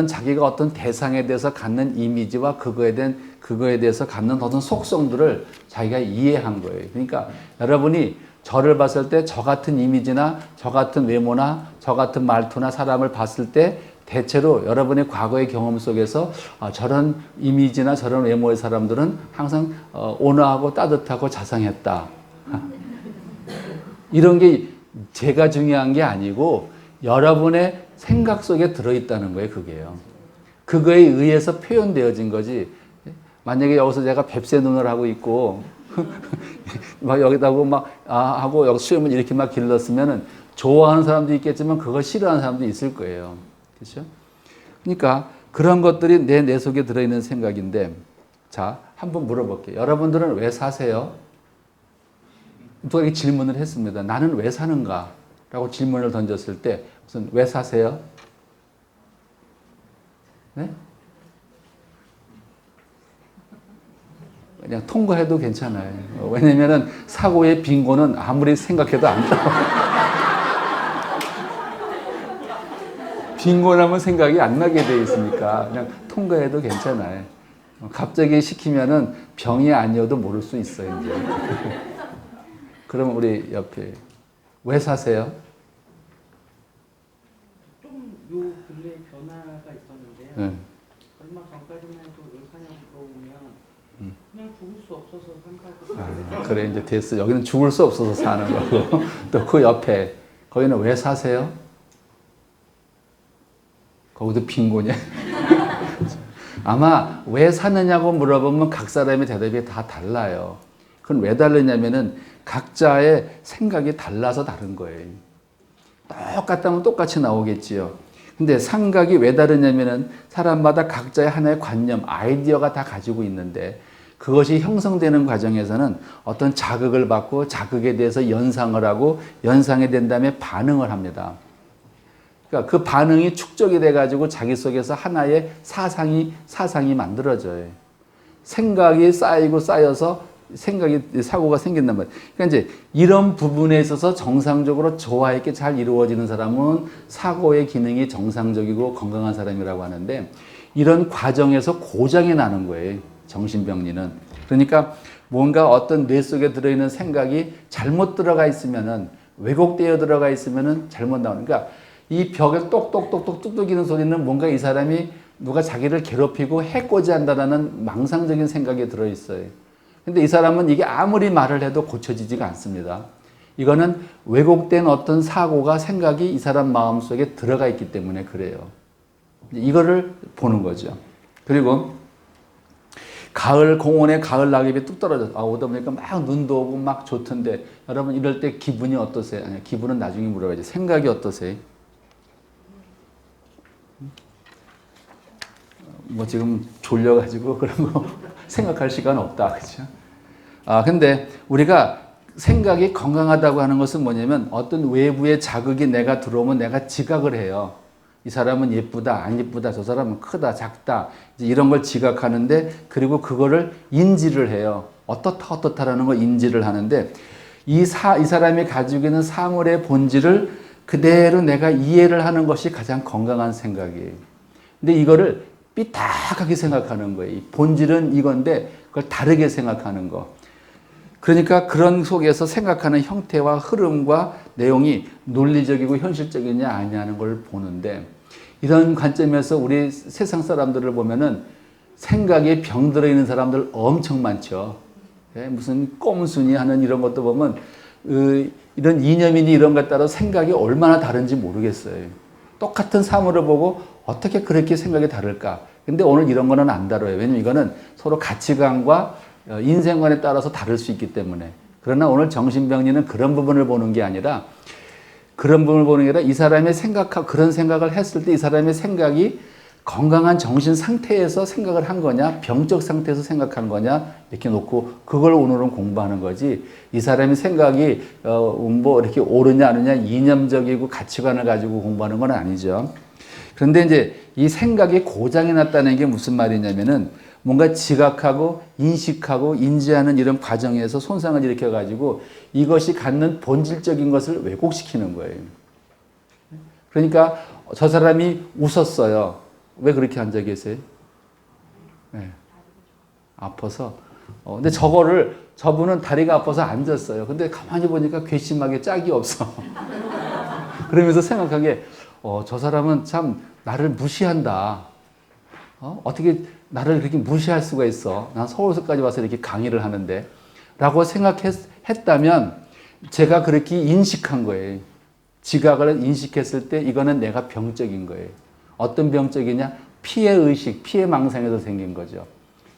자기가 어떤 대상에 대해서 갖는 이미지와 그거에 대해서 갖는 어떤 속성들을 자기가 이해한 거예요. 그러니까 여러분이 저를 봤을 때 저 같은 이미지나 저 같은 외모나 저 같은 말투나 사람을 봤을 때 대체로 여러분의 과거의 경험 속에서 저런 이미지나 저런 외모의 사람들은 항상 온화하고 따뜻하고 자상했다. 이런 게 제가 중요한 게 아니고 여러분의 생각 속에 들어있다는 거예요. 그게요. 그거에 의해서 표현되어진 거지. 만약에 여기서 제가 뱁새 눈을 하고 있고 막 여기다고 막 하고 여기 수염을 이렇게 막 길렀으면은 좋아하는 사람도 있겠지만 그걸 싫어하는 사람도 있을 거예요. 그렇죠? 그러니까 그런 것들이 내 속에 들어있는 생각인데, 자, 한번 물어볼게요. 여러분들은 왜 사세요? 누가 이렇게 질문을 했습니다. 나는 왜 사는가? 라고 질문을 던졌을 때 무슨 왜 사세요? 네? 그냥 통과해도 괜찮아요. 왜냐면은 사고의 빈곤은 아무리 생각해도 안 나와. 빈곤하면 생각이 안 나게 돼 있으니까 그냥 통과해도 괜찮아요. 갑자기 시키면은 병이 아니어도 모를 수 있어요, 이제. 그럼 우리 옆에 왜 사세요? 좀 요 근래 변화가 있었는데요. 네. 얼마 전까지만 해도 왜 사냐고 물어보면 그냥 죽을 수 없어서 산 거고. 그래, 이제 됐어. 여기는 죽을 수 없어서 사는 거고. 또 그 옆에 거기는 왜 사세요? 거기도 빈곤이야. 아마 왜 사느냐고 물어보면 각 사람의 대답이 다 달라요. 그건 왜 다르냐면은 각자의 생각이 달라서 다른 거예요. 똑같다면 똑같이 나오겠지요. 근데 생각이 왜 다르냐면은 사람마다 각자의 하나의 관념, 아이디어가 다 가지고 있는데 그것이 형성되는 과정에서는 어떤 자극을 받고 자극에 대해서 연상을 하고 연상이 된 다음에 반응을 합니다. 그러니까 그 반응이 축적이 돼가지고 자기 속에서 하나의 사상이 만들어져요. 생각이 쌓이고 쌓여서 사고가 생긴단 말이에요. 그러니까 이제 이런 부분에 있어서 정상적으로 조화 있게 잘 이루어지는 사람은 사고의 기능이 정상적이고 건강한 사람이라고 하는데 이런 과정에서 고장이 나는 거예요. 정신병리는. 그러니까 뭔가 어떤 뇌 속에 들어있는 생각이 잘못 들어가 있으면은 왜곡되어 들어가 있으면은 잘못 나오는. 그러니까 이 벽에 똑똑똑똑 뚝뚝이는 소리는 뭔가 이 사람이 누가 자기를 괴롭히고 해코지 한다는 망상적인 생각이 들어있어요. 근데 이 사람은 이게 아무리 말을 해도 고쳐지지가 않습니다. 이거는 왜곡된 어떤 사고가 생각이 이 사람 마음속에 들어가 있기 때문에 그래요. 이거를 보는 거죠. 그리고 가을 공원에 가을 낙엽이 뚝 떨어져서 오다 보니까 막 눈도 오고 막 좋던데 여러분 이럴 때 기분이 어떠세요? 아니, 기분은 나중에 물어봐야지. 생각이 어떠세요? 뭐 지금 졸려가지고 그런 거 생각할 시간 없다. 그렇죠? 근데 우리가 생각이 건강하다고 하는 것은 뭐냐면 어떤 외부의 자극이 내가 들어오면 내가 지각을 해요. 이 사람은 예쁘다, 안 예쁘다, 저 사람은 크다, 작다. 이제 이런 걸 지각하는데 그리고 그거를 인지를 해요. 어떻다라는 걸 인지를 하는데 이 사람이 가지고 있는 사물의 본질을 그대로 내가 이해를 하는 것이 가장 건강한 생각이에요. 근데 이거를 삐딱하게 생각하는 거예요. 본질은 이건데 그걸 다르게 생각하는 거. 그러니까 그런 속에서 생각하는 형태와 흐름과 내용이 논리적이고 현실적이냐 아니냐는 걸 보는데 이런 관점에서 우리 세상 사람들을 보면은 생각에 병 들어있는 사람들 엄청 많죠. 무슨 꼼순이 하는 이런 것도 보면 이런 이념이니 이런 것 따라 생각이 얼마나 다른지 모르겠어요. 똑같은 사물을 보고 어떻게 그렇게 생각이 다를까? 근데 오늘 이런 거는 안 다뤄요. 왜냐면 이거는 서로 가치관과 인생관에 따라서 다를 수 있기 때문에. 그러나 오늘 정신병리는 그런 부분을 보는 게 아니라 그런 부분을 보는 게 아니라 이 사람의 그런 생각을 했을 때 이 사람의 생각이 건강한 정신 상태에서 생각을 한 거냐, 병적 상태에서 생각한 거냐, 이렇게 놓고 그걸 오늘은 공부하는 거지. 이 사람의 생각이 뭐 이렇게 옳으냐, 아느냐, 이념적이고 가치관을 가지고 공부하는 건 아니죠. 그런데 이제 이 생각이 고장이 났다는 게 무슨 말이냐면은 뭔가 지각하고 인식하고 인지하는 이런 과정에서 손상을 일으켜가지고 이것이 갖는 본질적인 것을 왜곡시키는 거예요. 그러니까 저 사람이 웃었어요. 왜 그렇게 앉아 계세요? 네. 아파서. 근데 저분은 다리가 아파서 앉았어요. 근데 가만히 보니까 괘씸하게 짝이 없어. 그러면서 생각한 게, 저 사람은 참 나를 무시한다. 어떻게 나를 그렇게 무시할 수가 있어. 난 서울서까지 와서 이렇게 강의를 하는데. 라고 생각했다면 제가 그렇게 인식한 거예요. 지각을 인식했을 때 이거는 내가 병적인 거예요. 어떤 병적이냐? 피해의식, 피해망상에서 생긴 거죠.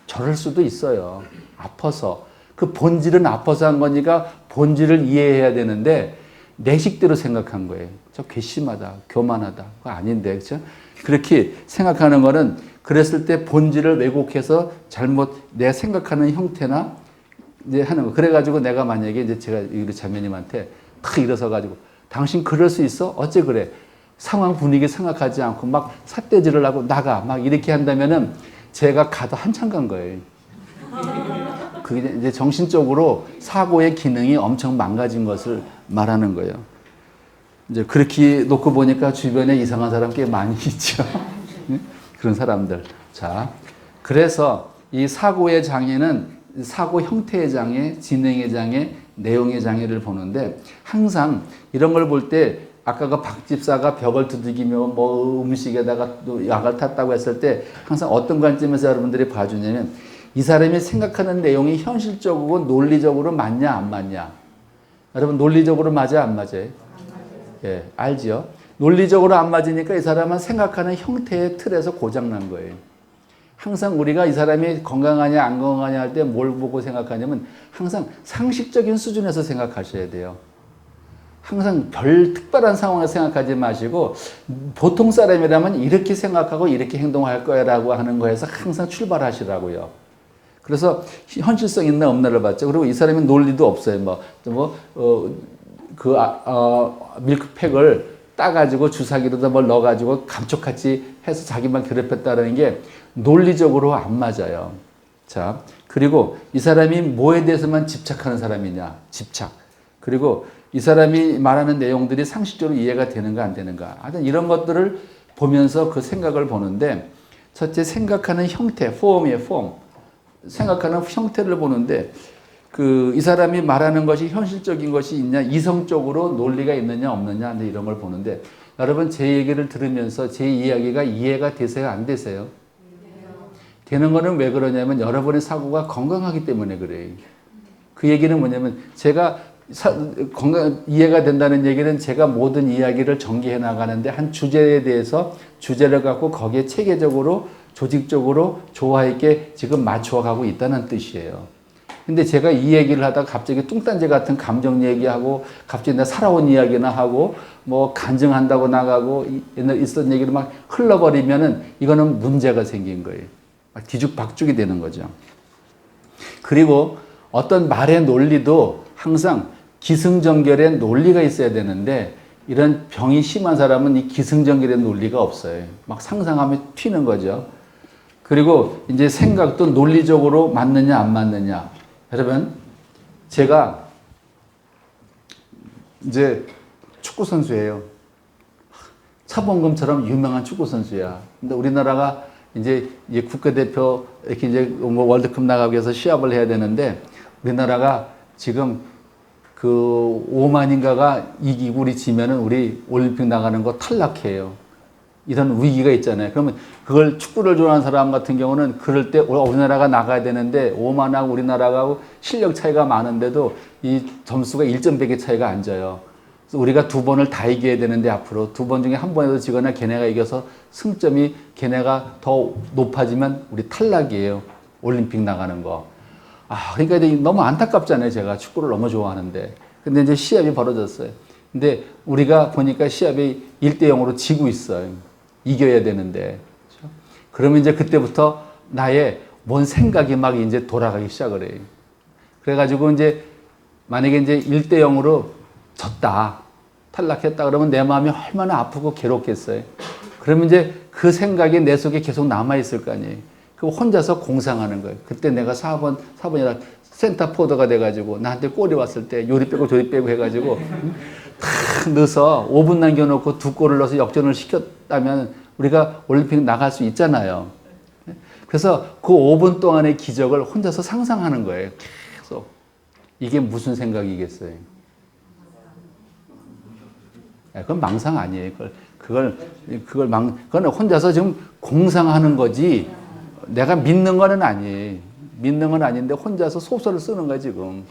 저럴 수도 있어요. 아파서. 그 본질은 아파서 한 거니까 본질을 이해해야 되는데 내 식대로 생각한 거예요. 저 괘씸하다, 교만하다. 그거 아닌데, 그렇죠? 그렇게 생각하는 거는 그랬을 때 본질을 왜곡해서 잘못 내가 생각하는 형태나 이제 하는 거. 그래가지고 내가 만약에 이제 제가 우리 자매님한테 탁 일어서 가지고 당신 그럴 수 있어? 어째 그래? 상황 분위기 생각하지 않고 막 삿대질을 하고 나가 막 이렇게 한다면은 제가 가도 한참 간 거예요. 그게 이제 정신적으로 사고의 기능이 엄청 망가진 것을 말하는 거예요. 이제 그렇게 놓고 보니까 주변에 이상한 사람 꽤 많이 있죠. 그런 사람들. 자, 그래서 이 사고의 장애는 사고 형태의 장애, 진행의 장애, 내용의 장애를 보는데 항상 이런 걸 볼 때 아까 그 박 집사가 벽을 두들기며 뭐 음식에다가 또 약을 탔다고 했을 때 항상 어떤 관점에서 여러분들이 봐주냐면 이 사람이 생각하는 내용이 현실적이고 논리적으로 맞냐 안 맞냐. 여러분 논리적으로 맞아 안 맞아요? 예, 알지요? 논리적으로 안 맞으니까 이 사람은 생각하는 형태의 틀에서 고장난 거예요. 항상 우리가 이 사람이 건강하냐 안 건강하냐 할 때 뭘 보고 생각하냐면 항상 상식적인 수준에서 생각하셔야 돼요. 항상 별 특별한 상황을 생각하지 마시고 보통 사람이라면 이렇게 생각하고 이렇게 행동할 거야라고 하는 거에서 항상 출발하시라고요. 그래서 현실성 있나 없나를 봤죠. 그리고 이 사람은 논리도 없어요. 밀크팩을 따가지고 주사기로다 뭘 넣어가지고 감쪽같이 해서 자기만 괴롭혔다는 게 논리적으로 안 맞아요. 자, 그리고 이 사람이 뭐에 대해서만 집착하는 사람이냐? 집착. 그리고 이 사람이 말하는 내용들이 상식적으로 이해가 되는가 안 되는가. 하여튼 이런 것들을 보면서 그 생각을 보는데 첫째 생각하는 형태, 폼이에요, 폼. 생각하는 형태를 보는데 이 사람이 말하는 것이 현실적인 것이 있냐, 이성적으로 논리가 있느냐 없느냐 이런 걸 보는데 여러분 제 얘기를 들으면서 제 이야기가 이해가 되세요? 안 되세요? 되는 거는 왜 그러냐면 여러분의 사고가 건강하기 때문에 그래요. 그 얘기는 뭐냐면 제가 이해가 된다는 얘기는 제가 모든 이야기를 전개해 나가는데 한 주제에 대해서 주제를 갖고 거기에 체계적으로 조직적으로 조화 있게 지금 맞춰가고 있다는 뜻이에요. 근데 제가 이 얘기를 하다가 갑자기 뚱딴지 같은 감정 얘기하고 갑자기 나 살아온 이야기나 하고 뭐 간증한다고 나가고 옛날 있었던 얘기를 막 흘러버리면은 이거는 문제가 생긴 거예요. 막 뒤죽박죽이 되는 거죠. 그리고 어떤 말의 논리도 항상 기승전결의 논리가 있어야 되는데 이런 병이 심한 사람은 이 기승전결의 논리가 없어요. 막 상상하면 튀는 거죠. 그리고 이제 생각도 논리적으로 맞느냐 안 맞느냐. 여러분, 제가 이제 축구 선수예요. 차범근처럼 유명한 축구 선수야. 근데 우리나라가 이제 국가대표 이렇게 이제 뭐 월드컵 나가기 위해서 시합을 해야 되는데 우리나라가 지금 그 5만인가가 이기고 우리 지면은 우리 올림픽 나가는 거 탈락해요. 이런 위기가 있잖아요. 그러면 그걸 축구를 좋아하는 사람 같은 경우는 그럴 때 우리나라가 나가야 되는데 5만하고 우리나라하고 실력 차이가 많은데도 이 점수가 1.100의 차이가 안 져요. 그래서 우리가 두 번을 다 이겨야 되는데 앞으로 두 번 중에 한 번에도 지거나 걔네가 이겨서 승점이 걔네가 더 높아지면 우리 탈락이에요. 올림픽 나가는 거. 그러니까 너무 안타깝잖아요. 제가 축구를 너무 좋아하는데. 근데 이제 시합이 벌어졌어요. 근데 우리가 보니까 시합이 1대0으로 지고 있어요. 이겨야 되는데. 그렇죠? 그러면 이제 그때부터 나의 뭔 생각이 막 이제 돌아가기 시작을 해요. 그래가지고 이제 만약에 이제 1대0으로 졌다. 탈락했다. 그러면 내 마음이 얼마나 아프고 괴롭겠어요. 그러면 이제 그 생각이 내 속에 계속 남아있을 거 아니에요. 그 혼자서 공상하는 거예요. 그때 내가 4번이라 센터포더가 돼가지고 나한테 골이 왔을 때 요리 빼고 저리 빼고 해가지고 탁 넣어서 5분 남겨놓고 2골을 넣어서 역전을 시켰다면 우리가 올림픽 나갈 수 있잖아요. 그래서 그 5분 동안의 기적을 혼자서 상상하는 거예요. 계속. 이게 무슨 생각이겠어요? 그건 망상 아니에요. 그건 혼자서 지금 공상하는 거지. 내가 믿는 거는 아니에요. 믿는 건 아닌데 혼자서 소설을 쓰는 거야, 지금.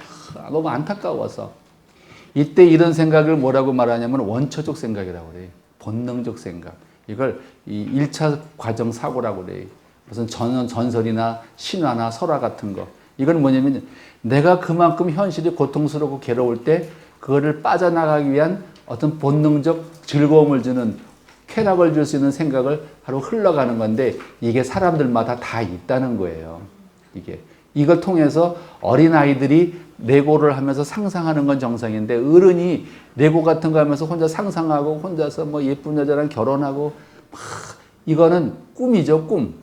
너무 안타까워서. 이때 이런 생각을 뭐라고 말하냐면 원초적 생각이라고 그래요. 본능적 생각. 이걸 이 1차 과정 사고라고 그래요. 무슨 전설이나 신화나 설화 같은 거. 이건 뭐냐면 내가 그만큼 현실이 고통스럽고 괴로울 때 그거를 빠져나가기 위한 어떤 본능적 즐거움을 주는 쾌락을 줄 수 있는 생각을 하루 흘러가는 건데 이게 사람들마다 다 있다는 거예요. 이걸 통해서 어린아이들이 레고를 하면서 상상하는 건 정상인데 어른이 레고 같은 거 하면서 혼자 상상하고 혼자서 뭐 예쁜 여자랑 결혼하고 막 이거는 꿈이죠, 꿈.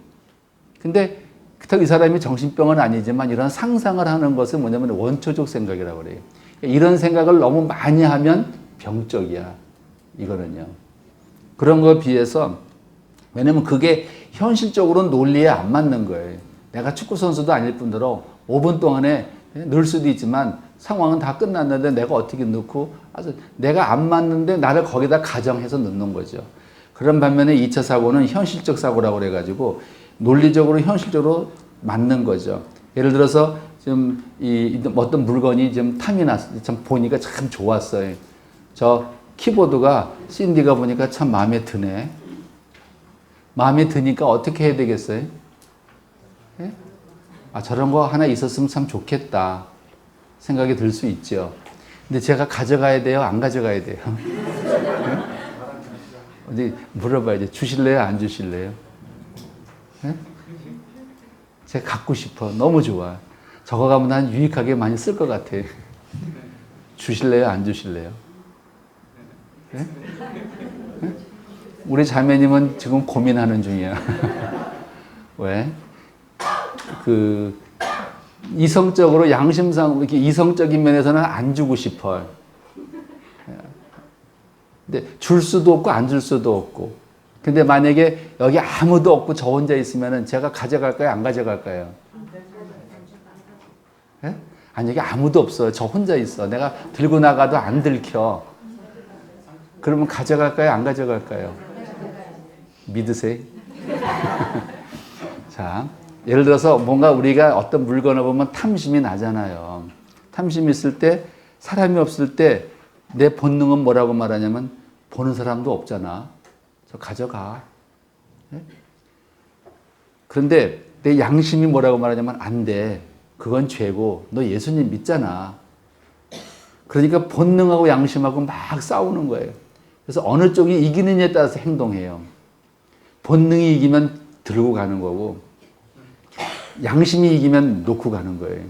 근데 그렇다고 이 사람이 정신병은 아니지만 이런 상상을 하는 것은 뭐냐면 원초적 생각이라고 그래요. 이런 생각을 너무 많이 하면 병적이야. 이거는요. 그런 거에 비해서 왜냐면 그게 현실적으로는 논리에 안 맞는 거예요. 내가 축구 선수도 아닐 뿐더러 5분 동안에 넣을 수도 있지만 상황은 다 끝났는데 내가 어떻게 넣고 내가 안 맞는데 나를 거기다 가정해서 넣는 거죠. 그런 반면에 2차 사고는 현실적 사고라고 그래가지고 논리적으로 현실적으로 맞는 거죠. 예를 들어서 지금 어떤 물건이 좀 탐이 났어. 참 보니까 참 좋았어요. 저 키보드가 신디가 보니까 참 마음에 드네. 마음에 드니까 어떻게 해야 되겠어요? 예? 저런 거 하나 있었으면 참 좋겠다 생각이 들 수 있죠. 근데 제가 가져가야 돼요? 안 가져가야 돼요? 예? 어디 물어봐야지. 주실래요? 안 주실래요? 예? 제가 갖고 싶어. 너무 좋아. 저거 가면 난 유익하게 많이 쓸 것 같아. 주실래요? 안 주실래요? 예? 예? 우리 자매님은 지금 고민하는 중이야. 왜? 이성적으로 양심상 이렇게 이성적인 면에서는 안 주고 싶어요. 근데 줄 수도 없고 안 줄 수도 없고. 근데 만약에 여기 아무도 없고 저 혼자 있으면은 제가 가져갈까요? 안 가져갈까요? 예? 아니 여기 아무도 없어요. 저 혼자 있어. 내가 들고 나가도 안 들켜. 그러면 가져갈까요? 안 가져갈까요? 믿으세요? 자, 예를 들어서 뭔가 우리가 어떤 물건을 보면 탐심이 나잖아요. 탐심이 있을 때 사람이 없을 때 내 본능은 뭐라고 말하냐면 보는 사람도 없잖아. 저 가져가. 네? 그런데 내 양심이 뭐라고 말하냐면 안 돼. 그건 죄고 너 예수님 믿잖아. 그러니까 본능하고 양심하고 막 싸우는 거예요. 그래서 어느 쪽이 이기느냐에 따라서 행동해요. 본능이 이기면 들고 가는 거고 양심이 이기면 놓고 가는 거예요.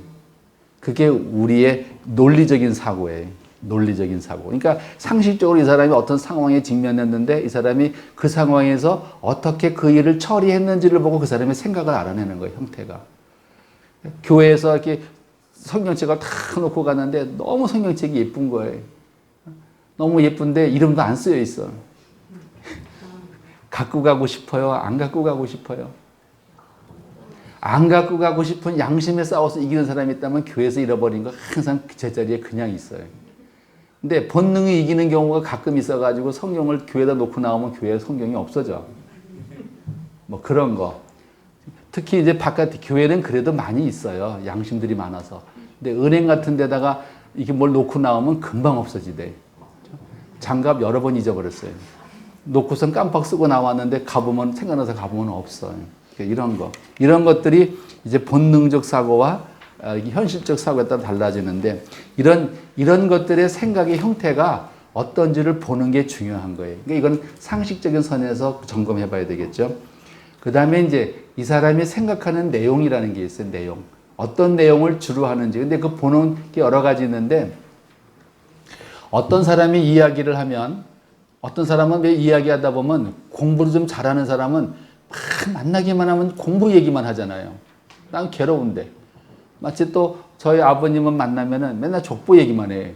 그게 우리의 논리적인 사고예요. 논리적인 사고. 그러니까 상식적으로 이 사람이 어떤 상황에 직면했는데 이 사람이 그 상황에서 어떻게 그 일을 처리했는지를 보고 그 사람의 생각을 알아내는 거예요. 형태가. 교회에서 이렇게 성경책을 다 놓고 갔는데 너무 성경책이 예쁜 거예요. 너무 예쁜데 이름도 안 쓰여 있어. 갖고 가고 싶어요? 안 갖고 가고 싶어요? 안 갖고 가고 싶은 양심에 싸워서 이기는 사람이 있다면 교회에서 잃어버린 거 항상 제자리에 그냥 있어요. 근데 본능이 이기는 경우가 가끔 있어가지고 성경을 교회에다 놓고 나오면 교회에 성경이 없어져. 뭐 그런 거. 특히 이제 바깥 교회는 그래도 많이 있어요. 양심들이 많아서. 근데 은행 같은 데다가 이게 뭘 놓고 나오면 금방 없어지대. 장갑 여러 번 잊어버렸어요. 놓고선 깜빡 쓰고 나왔는데 가보면 생각나서 가보면 없어요. 이런 거. 이런 것들이 이제 본능적 사고와 현실적 사고에 따라 달라지는데 이런 것들의 생각의 형태가 어떤지를 보는 게 중요한 거예요. 그러니까 이건 상식적인 선에서 점검해 봐야 되겠죠. 그 다음에 이제 이 사람이 생각하는 내용이라는 게 있어요. 내용. 어떤 내용을 주로 하는지. 근데 그 보는 게 여러 가지 있는데 어떤 사람이 이야기를 하면 어떤 사람은 왜 이야기하다 보면 공부를 좀 잘하는 사람은 막 만나기만 하면 공부 얘기만 하잖아요. 난 괴로운데. 마치 또 저희 아버님은 만나면은 맨날 족보 얘기만 해.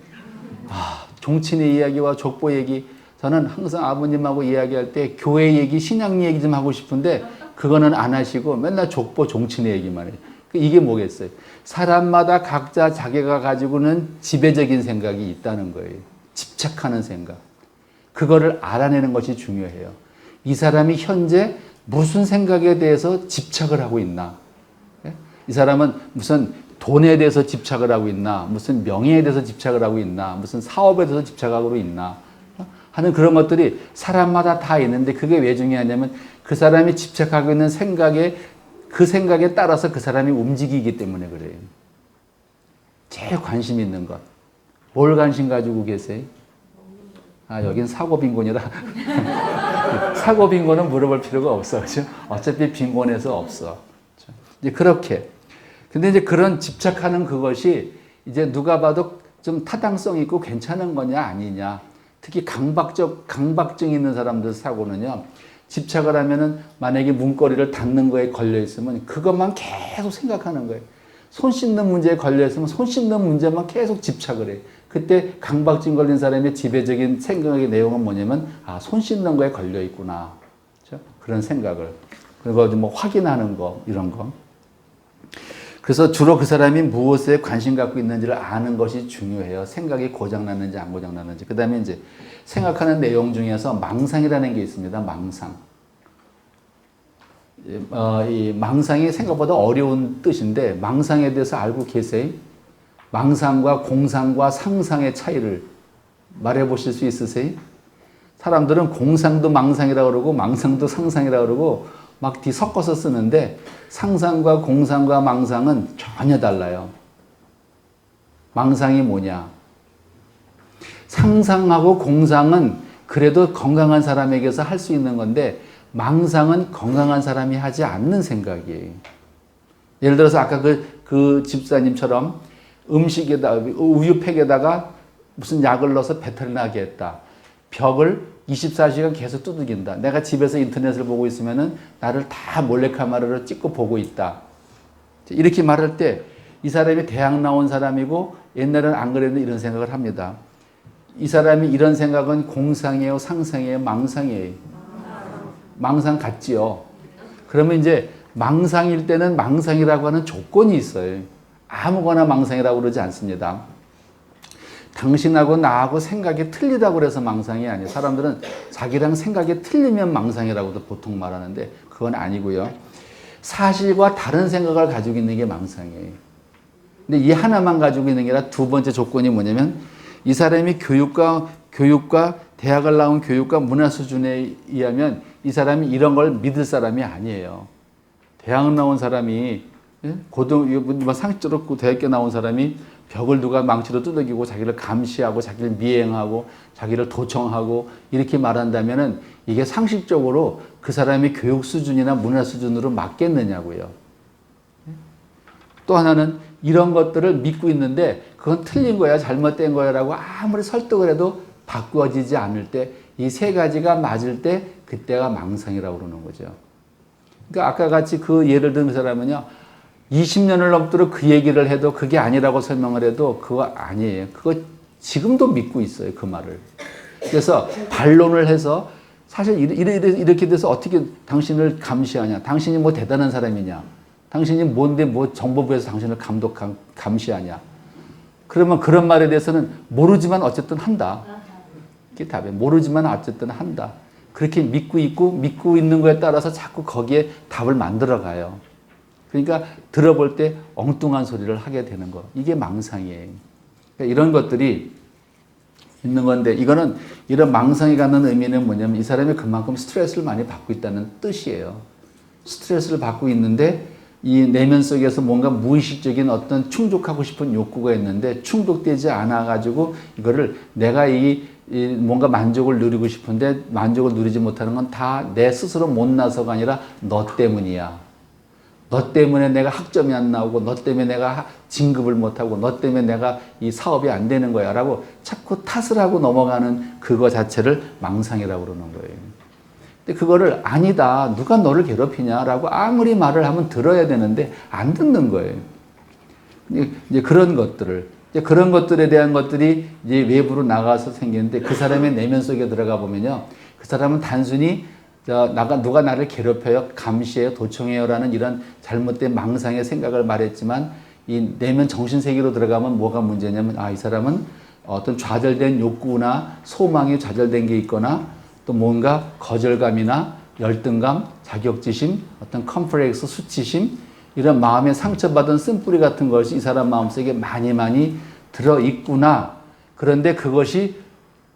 종친의 이야기와 족보 얘기. 저는 항상 아버님하고 이야기할 때 교회 얘기, 신앙 얘기 좀 하고 싶은데 그거는 안 하시고 맨날 족보 종친의 얘기만 해요. 이게 뭐겠어요? 사람마다 각자 자기가 가지고는 지배적인 생각이 있다는 거예요. 집착하는 생각. 그거를 알아내는 것이 중요해요. 이 사람이 현재 무슨 생각에 대해서 집착을 하고 있나? 이 사람은 무슨 돈에 대해서 집착을 하고 있나? 무슨 명예에 대해서 집착을 하고 있나? 무슨 사업에 대해서 집착하고 있나? 하는 그런 것들이 사람마다 다 있는데 그게 왜 중요하냐면 그 사람이 집착하고 있는 생각에 그 생각에 따라서 그 사람이 움직이기 때문에 그래요. 제일 관심 있는 것. 뭘 관심 가지고 계세요? 아, 여긴 사고 빈곤이라. 사고 빈곤은 물어볼 필요가 없어. 그죠? 어차피 빈곤에서 없어. 이제 그렇게. 근데 이제 그런 집착하는 그것이 이제 누가 봐도 좀 타당성 있고 괜찮은 거냐 아니냐. 특히 강박증 있는 사람들 사고는요. 집착을 하면은 만약에 문고리를 닫는 거에 걸려 있으면 그것만 계속 생각하는 거예요. 손 씻는 문제에 걸려 있으면 손 씻는 문제만 계속 집착을 해요. 그때 강박증 걸린 사람의 지배적인 생각의 내용은 뭐냐면 아, 손 씻는 거에 걸려 있구나. 그렇죠? 그런 생각을. 그리고 뭐 확인하는 거 이런 거. 그래서 주로 그 사람이 무엇에 관심 갖고 있는지를 아는 것이 중요해요. 생각이 고장났는지 안 고장났는지. 그 다음에 이제 생각하는 내용 중에서 망상이라는 게 있습니다. 망상. 이 망상이 생각보다 어려운 뜻인데 망상에 대해서 알고 계세요? 망상과 공상과 상상의 차이를 말해 보실 수 있으세요? 사람들은 공상도 망상이라고 그러고 망상도 상상이라고 그러고 막 섞어서 쓰는데 상상과 공상과 망상은 전혀 달라요. 망상이 뭐냐? 상상하고 공상은 그래도 건강한 사람에게서 할 수 있는 건데 망상은 건강한 사람이 하지 않는 생각이에요. 예를 들어서 아까 그 집사님처럼 음식에다 우유팩에다가 무슨 약을 넣어서 배탈이 나게 했다. 벽을 24시간 계속 두들긴다. 내가 집에서 인터넷을 보고 있으면은 나를 다 몰래카메라로 찍고 보고 있다. 이렇게 말할 때 이 사람이 대학 나온 사람이고 옛날에는 안 그랬는데 이런 생각을 합니다. 이 사람이 이런 생각은 공상이에요, 상상이에요, 망상이에요. 망상 같지요. 그러면 이제 망상일 때는 망상이라고 하는 조건이 있어요. 아무거나 망상이라고 그러지 않습니다. 당신하고 나하고 생각이 틀리다고 그래서 망상이 아니에요. 사람들은 자기랑 생각이 틀리면 망상이라고도 보통 말하는데 그건 아니고요. 사실과 다른 생각을 가지고 있는 게 망상이에요. 근데 이 하나만 가지고 있는 게 아니라 두 번째 조건이 뭐냐면 이 사람이 교육과 대학을 나온 교육과 문화 수준에 의하면 이 사람이 이런 걸 믿을 사람이 아니에요. 대학 나온 사람이 상식적으로 대학교 나온 사람이 벽을 누가 망치로 두들기고 자기를 감시하고 자기를 미행하고 자기를 도청하고 이렇게 말한다면은 이게 상식적으로 그 사람의 교육 수준이나 문화 수준으로 맞겠느냐고요. 또 하나는 이런 것들을 믿고 있는데 그건 틀린 거야 잘못된 거야라고 아무리 설득을 해도 바꾸어지지 않을 때 이 세 가지가 맞을 때 그때가 망상이라고 그러는 거죠. 그러니까 아까 같이 그 예를 든 사람은요. 20년을 넘도록 그 얘기를 해도 그게 아니라고 설명을 해도 그거 아니에요. 그거 지금도 믿고 있어요. 그 말을. 그래서 반론을 해서 사실 이렇게 돼서 어떻게 당신을 감시하냐. 당신이 뭐 대단한 사람이냐. 당신이 뭔데 뭐 정보부에서 당신을 감시하냐. 그러면 그런 말에 대해서는 모르지만 어쨌든 한다. 그게 답이에요. 모르지만 어쨌든 한다. 그렇게 믿고 있는 거에 따라서 자꾸 거기에 답을 만들어 가요. 그러니까 들어볼 때 엉뚱한 소리를 하게 되는 거. 이게 망상이에요. 그러니까 이런 것들이 있는 건데 이거는 이런 망상이 갖는 의미는 뭐냐면 이 사람이 그만큼 스트레스를 많이 받고 있다는 뜻이에요. 스트레스를 받고 있는데 이 내면 속에서 뭔가 무의식적인 어떤 충족하고 싶은 욕구가 있는데 충족되지 않아 가지고 이거를 내가 뭔가 만족을 누리고 싶은데 만족을 누리지 못하는 건 다 내 스스로 못나서가 아니라 너 때문이야. 너 때문에 내가 학점이 안 나오고 너 때문에 내가 진급을 못하고 너 때문에 내가 이 사업이 안 되는 거야 라고 자꾸 탓을 하고 넘어가는 그거 자체를 망상이라고 그러는 거예요. 근데 그거를 아니다. 누가 너를 괴롭히냐라고 아무리 말을 하면 들어야 되는데 안 듣는 거예요. 이제 그런 것들을 이제 그런 것들에 대한 것들이 이제 외부로 나가서 생기는데 그 사람의 내면 속에 들어가 보면요. 그 사람은 단순히 누가 나를 괴롭혀요, 감시해요, 도청해요라는 이런 잘못된 망상의 생각을 말했지만 이 내면 정신세계로 들어가면 뭐가 문제냐면 이 사람은 어떤 좌절된 욕구나 소망이 좌절된 게 있거나 또 뭔가 거절감이나 열등감, 자격지심, 어떤 컴플렉스, 수치심 이런 마음에 상처받은 쓴뿌리 같은 것이 이 사람 마음속에 많이 들어있구나. 그런데 그것이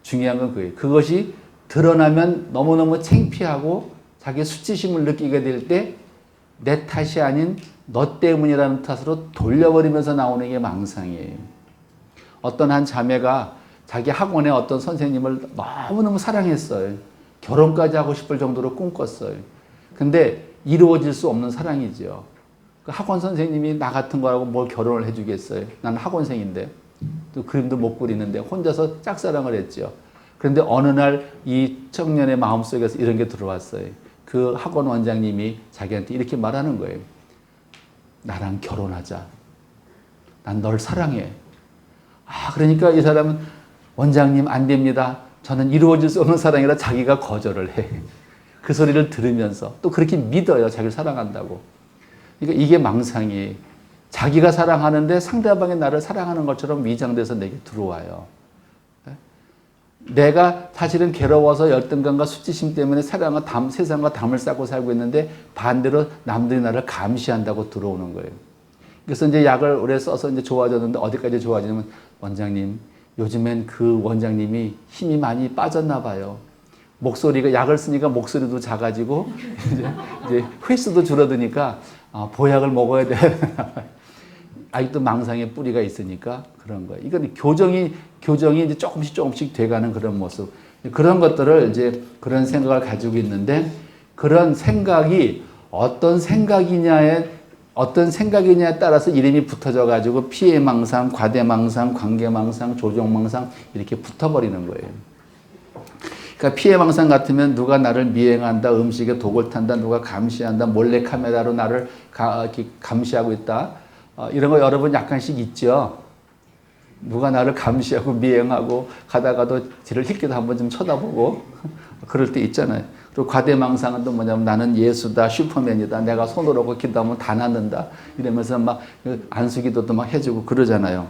중요한 건 그거예요. 그것이 드러나면 너무너무 창피하고 자기 수치심을 느끼게 될 때 내 탓이 아닌 너 때문이라는 탓으로 돌려버리면서 나오는 게 망상이에요. 어떤 한 자매가 자기 학원의 어떤 선생님을 너무너무 사랑했어요. 결혼까지 하고 싶을 정도로 꿈꿨어요. 근데 이루어질 수 없는 사랑이죠. 그 학원 선생님이 나 같은 거라고 뭘 결혼을 해주겠어요. 나는 학원생인데 또 그림도 못 그리는데 혼자서 짝사랑을 했죠. 그런데 어느 날 이 청년의 마음속에서 이런 게 들어왔어요. 그 학원 원장님이 자기한테 이렇게 말하는 거예요. 나랑 결혼하자. 난 널 사랑해. 그러니까 이 사람은 원장님 안 됩니다. 저는 이루어질 수 없는 사랑이라 자기가 거절을 해. 그 소리를 들으면서 또 그렇게 믿어요. 자기를 사랑한다고. 그러니까 이게 망상이에요. 자기가 사랑하는데 상대방이 나를 사랑하는 것처럼 위장돼서 내게 들어와요. 내가 사실은 괴로워서 열등감과 수치심 때문에 세상과 담을 쌓고 살고 있는데 반대로 남들이 나를 감시한다고 들어오는 거예요. 그래서 이제 약을 오래 써서 이제 좋아졌는데 어디까지 좋아지냐면 원장님, 요즘엔 그 원장님이 힘이 많이 빠졌나 봐요. 목소리가 약을 쓰니까 목소리도 작아지고 이제 횟수도 줄어드니까 보약을 먹어야 돼. 아직도 망상의 뿌리가 있으니까 그런 거예요. 이건 교정이 이제 조금씩 돼가는 그런 모습. 그런 것들을 이제 그런 생각을 가지고 있는데 그런 생각이 어떤 생각이냐에 따라서 이름이 붙어져 가지고 피해망상, 과대망상, 관계망상, 조종망상 이렇게 붙어버리는 거예요. 그러니까 피해망상 같으면 누가 나를 미행한다, 음식에 독을 탄다, 누가 감시한다, 몰래 카메라로 나를 이렇게 감시하고 있다. 이런 거 여러분 약간씩 있죠. 누가 나를 감시하고 미행하고 가다가도 뒤를 힐끗 한번 좀 쳐다보고 그럴 때 있잖아요. 그리고 과대망상은 또 뭐냐면 나는 예수다, 슈퍼맨이다, 내가 손으로 기도하면 다 낫는다 이러면서 막 안수기도도 막 해주고 그러잖아요.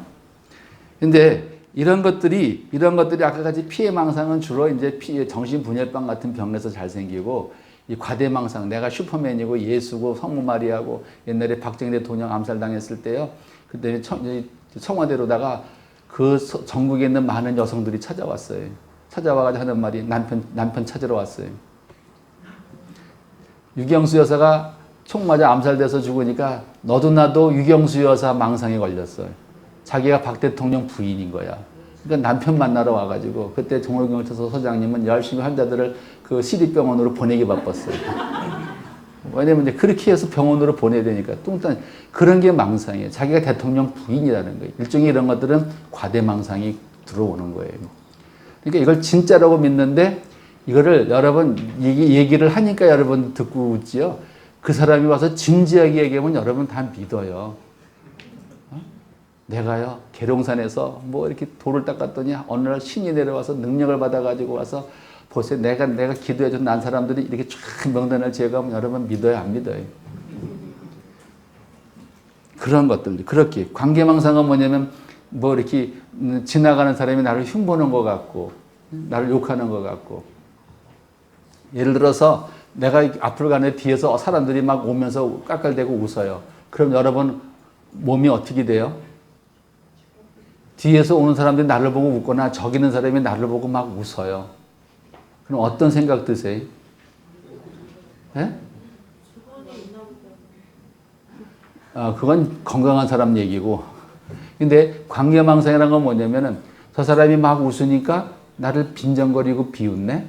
근데 이런 것들이 아까 같이 피해망상은 주로 이제 정신분열병 같은 병에서 잘 생기고 이 과대망상, 내가 슈퍼맨이고 예수고 성모 마리아고 옛날에 박정희 대통령 암살당했을 때요. 그때 청와대로다가 그 전국에 있는 많은 여성들이 찾아왔어요. 찾아와가지고 하는 말이 남편 찾으러 왔어요. 유경수 여사가 총 맞아 암살돼서 죽으니까 너도 나도 유경수 여사 망상에 걸렸어요. 자기가 박 대통령 부인인 거야. 그러니까 남편 만나러 와가지고 그때 종로경찰서 소장님은 열심히 환자들을 그 시립병원으로 보내기 바빴어요. 왜냐면 이제 그렇게 해서 병원으로 보내야 되니까 뚱딴 그런 게 망상이에요. 자기가 대통령 부인이라는 거예요. 일종의 이런 것들은 과대망상이 들어오는 거예요. 그러니까 이걸 진짜라고 믿는데 이거를 여러분 얘기를 하니까 여러분 듣고 웃지요. 그 사람이 와서 진지하게 얘기하면 여러분 다 믿어요. 내가요 계룡산에서 뭐 이렇게 돌을 닦았더니 어느 날 신이 내려와서 능력을 받아가지고 와서 보세요. 내가 기도해준 난 사람들이 이렇게 쫙 명단을 제거하면 여러분 믿어요, 안 믿어요? 그런 것들, 그렇게 관계망상은 뭐냐면 뭐 이렇게 지나가는 사람이 나를 흉보는 것 같고 나를 욕하는 것 같고 예를 들어서 내가 앞으로 가는데 뒤에서 사람들이 막 오면서 깔깔대고 웃어요. 그럼 여러분 몸이 어떻게 돼요? 뒤에서 오는 사람들이 나를 보고 웃거나 저기 있는 사람이 나를 보고 막 웃어요. 그럼 어떤 생각 드세요? 네? 그건 건강한 사람 얘기고. 근데 관계망상이라는 건 뭐냐면은 저 사람이 막 웃으니까 나를 빈정거리고 비웃네?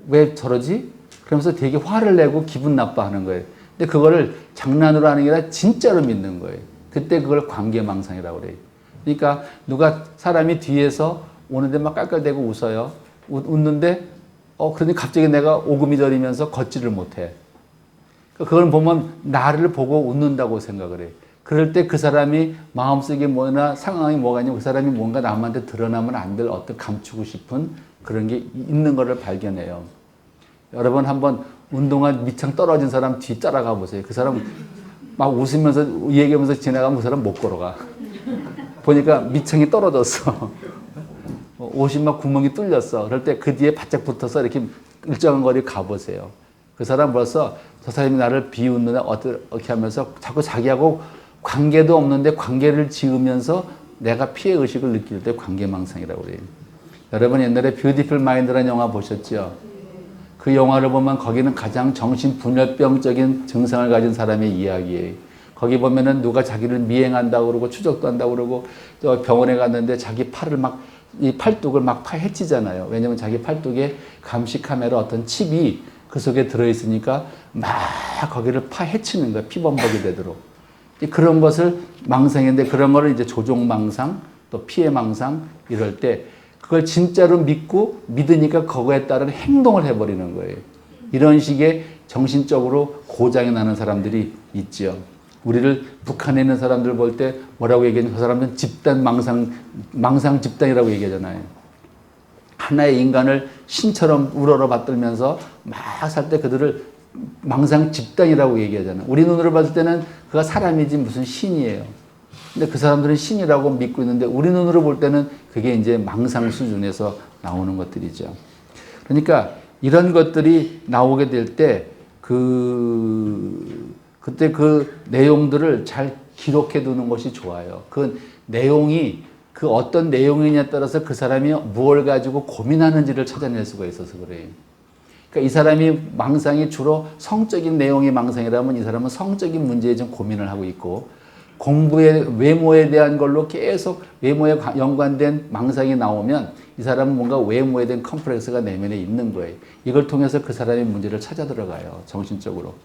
왜 저러지? 그러면서 되게 화를 내고 기분 나빠하는 거예요. 근데 그거를 장난으로 하는 게 아니라 진짜로 믿는 거예요. 그때 그걸 관계망상이라고 그래요. 그러니까 누가 사람이 뒤에서 오는데 막 깔깔대고 웃어요. 웃는데 그러니 갑자기 내가 오금이 저리면서 걷지를 못해. 그걸 보면 나를 보고 웃는다고 생각을 해. 그럴 때 그 사람이 마음속에 뭐나 상황이 뭐가 있냐면 그 사람이 뭔가 남한테 드러나면 안 될 어떤 감추고 싶은 그런 게 있는 것을 발견해요. 여러분 한번 운동한 밑창 떨어진 사람 뒤 따라가 보세요. 그 사람 막 웃으면서 얘기하면서 지나가면 그 사람 못 걸어가. 보니까 밑창이 떨어졌어. 옷이 막 구멍이 뚫렸어. 그럴 때 그 뒤에 바짝 붙어서 이렇게 일정한 거리 가보세요. 그 사람 벌써 저 사람이 나를 비웃느냐 어떻게 하면서 자꾸 자기하고 관계도 없는데 관계를 지으면서 내가 피해 의식을 느낄 때 관계망상이라고 그래요. 여러분 옛날에 뷰티풀 마인드라는 영화 보셨죠? 그 영화를 보면 거기는 가장 정신분열병적인 증상을 가진 사람의 이야기예요. 거기 보면은 누가 자기를 미행한다고 그러고 추적도 한다고 그러고 저 병원에 갔는데 자기 팔을 막 이 팔뚝을 막 파헤치잖아요. 왜냐면 자기 팔뚝에 감시 카메라 어떤 칩이 그 속에 들어있으니까 막 거기를 파헤치는 거야. 피범벅이 되도록. 그런 것을 망상인데 그런 거를 이제 조종망상 또 피해망상 이럴 때 그걸 진짜로 믿고 믿으니까 그거에 따른 행동을 해버리는 거예요. 이런 식의 정신적으로 고장이 나는 사람들이 있죠. 우리를 북한에 있는 사람들 볼 때 뭐라고 얘기하냐면 그 사람들은 집단 망상 집단이라고 얘기하잖아요. 하나의 인간을 신처럼 우러러 받들면서 막 살 때 그들을 망상 집단이라고 얘기하잖아요. 우리 눈으로 봤을 때는 그가 사람이지 무슨 신이에요. 근데 그 사람들은 신이라고 믿고 있는데 우리 눈으로 볼 때는 그게 이제 망상 수준에서 나오는 것들이죠. 그러니까 이런 것들이 나오게 될 때 그때 그 내용들을 잘 기록해 두는 것이 좋아요. 그 내용이 그 어떤 내용이냐에 따라서 그 사람이 무엇을 가지고 고민하는지를 찾아낼 수가 있어서 그래요. 그러니까 이 사람이 망상이 주로 성적인 내용의 망상이라면 이 사람은 성적인 문제에 좀 고민을 하고 있고 공부의 외모에 대한 걸로 계속 외모에 연관된 망상이 나오면 이 사람은 뭔가 외모에 대한 컴플렉스가 내면에 있는 거예요. 이걸 통해서 그 사람의 문제를 찾아 들어가요. 정신적으로.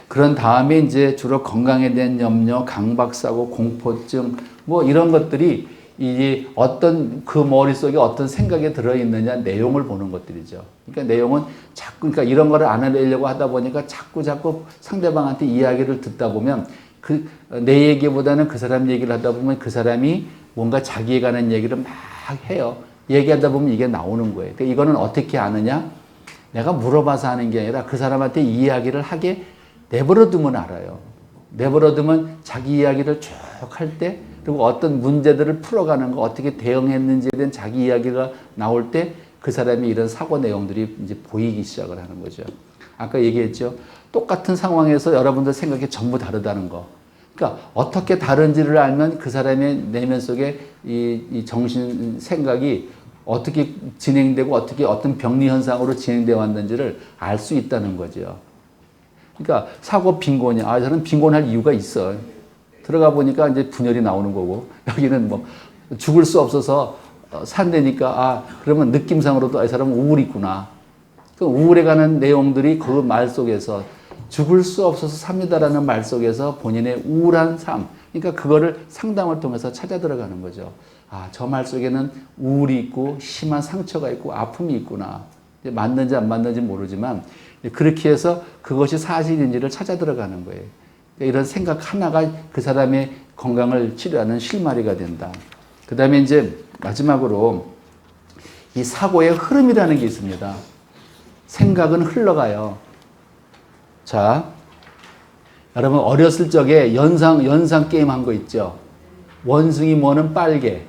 그런 다음에 이제 주로 건강에 대한 염려, 강박사고, 공포증 뭐 이런 것들이 이 어떤 그 머릿속에 어떤 생각이 들어있느냐 내용을 보는 것들이죠. 그러니까 내용은 자꾸 그러니까 이런 거를 알아내려고 하다 보니까 자꾸 상대방한테 이야기를 듣다 보면 그 내 얘기보다는 그 사람 얘기를 하다 보면 그 사람이 뭔가 자기에 관한 얘기를 막 해요. 얘기하다 보면 이게 나오는 거예요. 그러니까 이거는 어떻게 아느냐? 내가 물어봐서 하는 게 아니라 그 사람한테 이야기를 하게 내버려 두면 알아요. 내버려 두면 자기 이야기를 쭉 할 때 그리고 어떤 문제들을 풀어가는 거 어떻게 대응했는지에 대한 자기 이야기가 나올 때 그 사람이 이런 사고 내용들이 이제 보이기 시작을 하는 거죠. 아까 얘기했죠. 똑같은 상황에서 여러분들 생각이 전부 다르다는 거. 그러니까 어떻게 다른지를 알면 그 사람의 내면 속에 이 정신 생각이 어떻게 진행되고 어떻게 어떤 병리 현상으로 진행되어 왔는지를 알 수 있다는 거죠. 그러니까 사고 빈곤이 저는 빈곤할 이유가 있어. 들어가 보니까 이제 분열이 나오는 거고 여기는 뭐 죽을 수 없어서 산다니까 그러면 느낌상으로도 이 사람은 우울이 있구나. 그 우울에 관한 내용들이 그 말 속에서 죽을 수 없어서 삽니다라는 말 속에서 본인의 우울한 삶 그러니까 그거를 상담을 통해서 찾아 들어가는 거죠. 저 말 속에는 우울이 있고 심한 상처가 있고 아픔이 있구나. 맞는지 안 맞는지 모르지만 그렇게 해서 그것이 사실인지를 찾아 들어가는 거예요. 이런 생각 하나가 그 사람의 건강을 치료하는 실마리가 된다. 그 다음에 이제 마지막으로 이 사고의 흐름이라는 게 있습니다. 생각은 흘러가요. 자, 여러분 어렸을 적에 연상 게임 한 거 있죠? 원숭이 뭐는 빨개.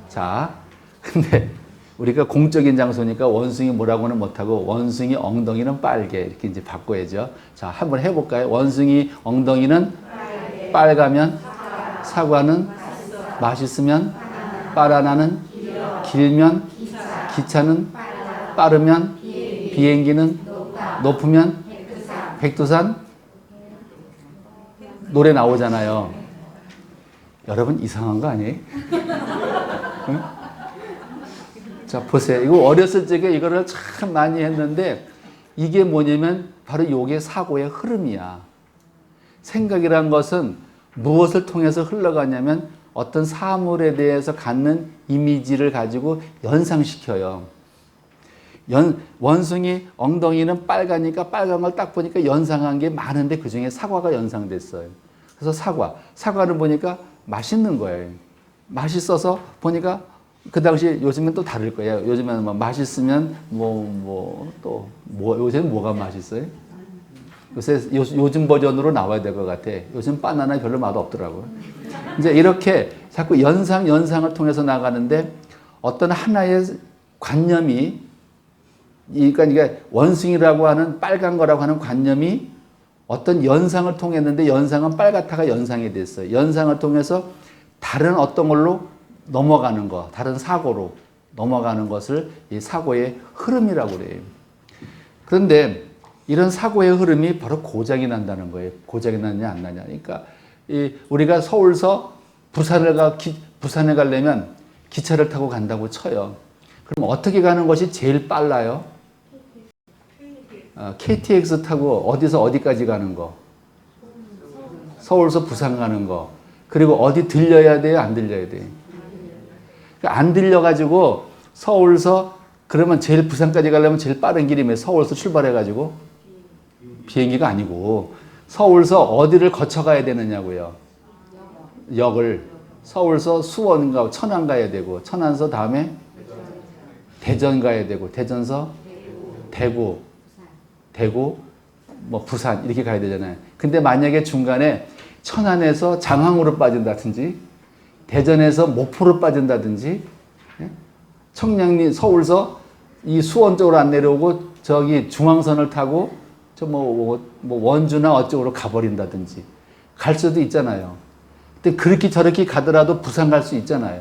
자, 근데 우리가 공적인 장소니까 원숭이 뭐라고는 못하고 원숭이 엉덩이는 빨개 이렇게 이제 바꿔야죠. 자, 한번 해볼까요? 원숭이 엉덩이는 빨가면 사과는 맛있으면 바나나는 길면 기차는 빠르면 비행기는 높으면 백두산 노래 나오잖아요. 여러분 이상한 거 아니에요? 응? 자, 보세요. 이거 어렸을 적에 이거를 참 많이 했는데 이게 뭐냐면 바로 이게 사고의 흐름이야. 생각이란 것은 무엇을 통해서 흘러가냐면 어떤 사물에 대해서 갖는 이미지를 가지고 연상시켜요. 원숭이 엉덩이는 빨가니까 빨간 걸 딱 보니까 연상한 게 많은데 그 중에 사과가 연상됐어요. 그래서 사과는 보니까 맛있는 거예요. 맛있어서 보니까 그 당시 요즘은 또 다를 거예요. 요즘에는 뭐 맛있으면 요새는 뭐가 맛있어요? 요즘 버전으로 나와야 될 것 같아. 요즘 바나나 별로 맛 없더라고요. 이제 이렇게 자꾸 연상을 통해서 나가는데 어떤 하나의 관념이 그러니까 이게 원숭이라고 하는 빨간 거라고 하는 관념이 어떤 연상을 통했는데 연상은 빨갛다가 연상이 됐어요. 연상을 통해서 다른 어떤 걸로 넘어가는 거, 다른 사고로 넘어가는 것을 이 사고의 흐름이라고 그래요. 그런데 이런 사고의 흐름이 바로 고장이 난다는 거예요. 고장이 나냐 안 나냐. 그러니까 우리가 서울서 부산에 가려면 기차를 타고 간다고 쳐요. 그럼 어떻게 가는 것이 제일 빨라요? KTX 타고 어디서 어디까지 가는 거? 서울서 부산 가는 거. 그리고 어디 들려야 돼요? 안 들려야 돼요? 그러니까 안 들려가지고 서울서 그러면 제일 부산까지 가려면 제일 빠른 길이 뭐예요? 서울서 출발해가지고 비행기가 아니고 서울서 어디를 거쳐가야 되느냐고요. 역을 서울서 수원가 천안 가야 되고 천안서 다음에 대전 가야 되고 대전서 대구 뭐 부산 이렇게 가야 되잖아요. 근데 만약에 중간에 천안에서 장항으로 빠진다든지 대전에서 목포로 빠진다든지 청량리 서울서 이 수원 쪽으로 안 내려오고 저기 중앙선을 타고 저 뭐 원주나 어쪽으로 가버린다든지 갈 수도 있잖아요. 근데 그렇게 저렇게 가더라도 부산 갈 수 있잖아요.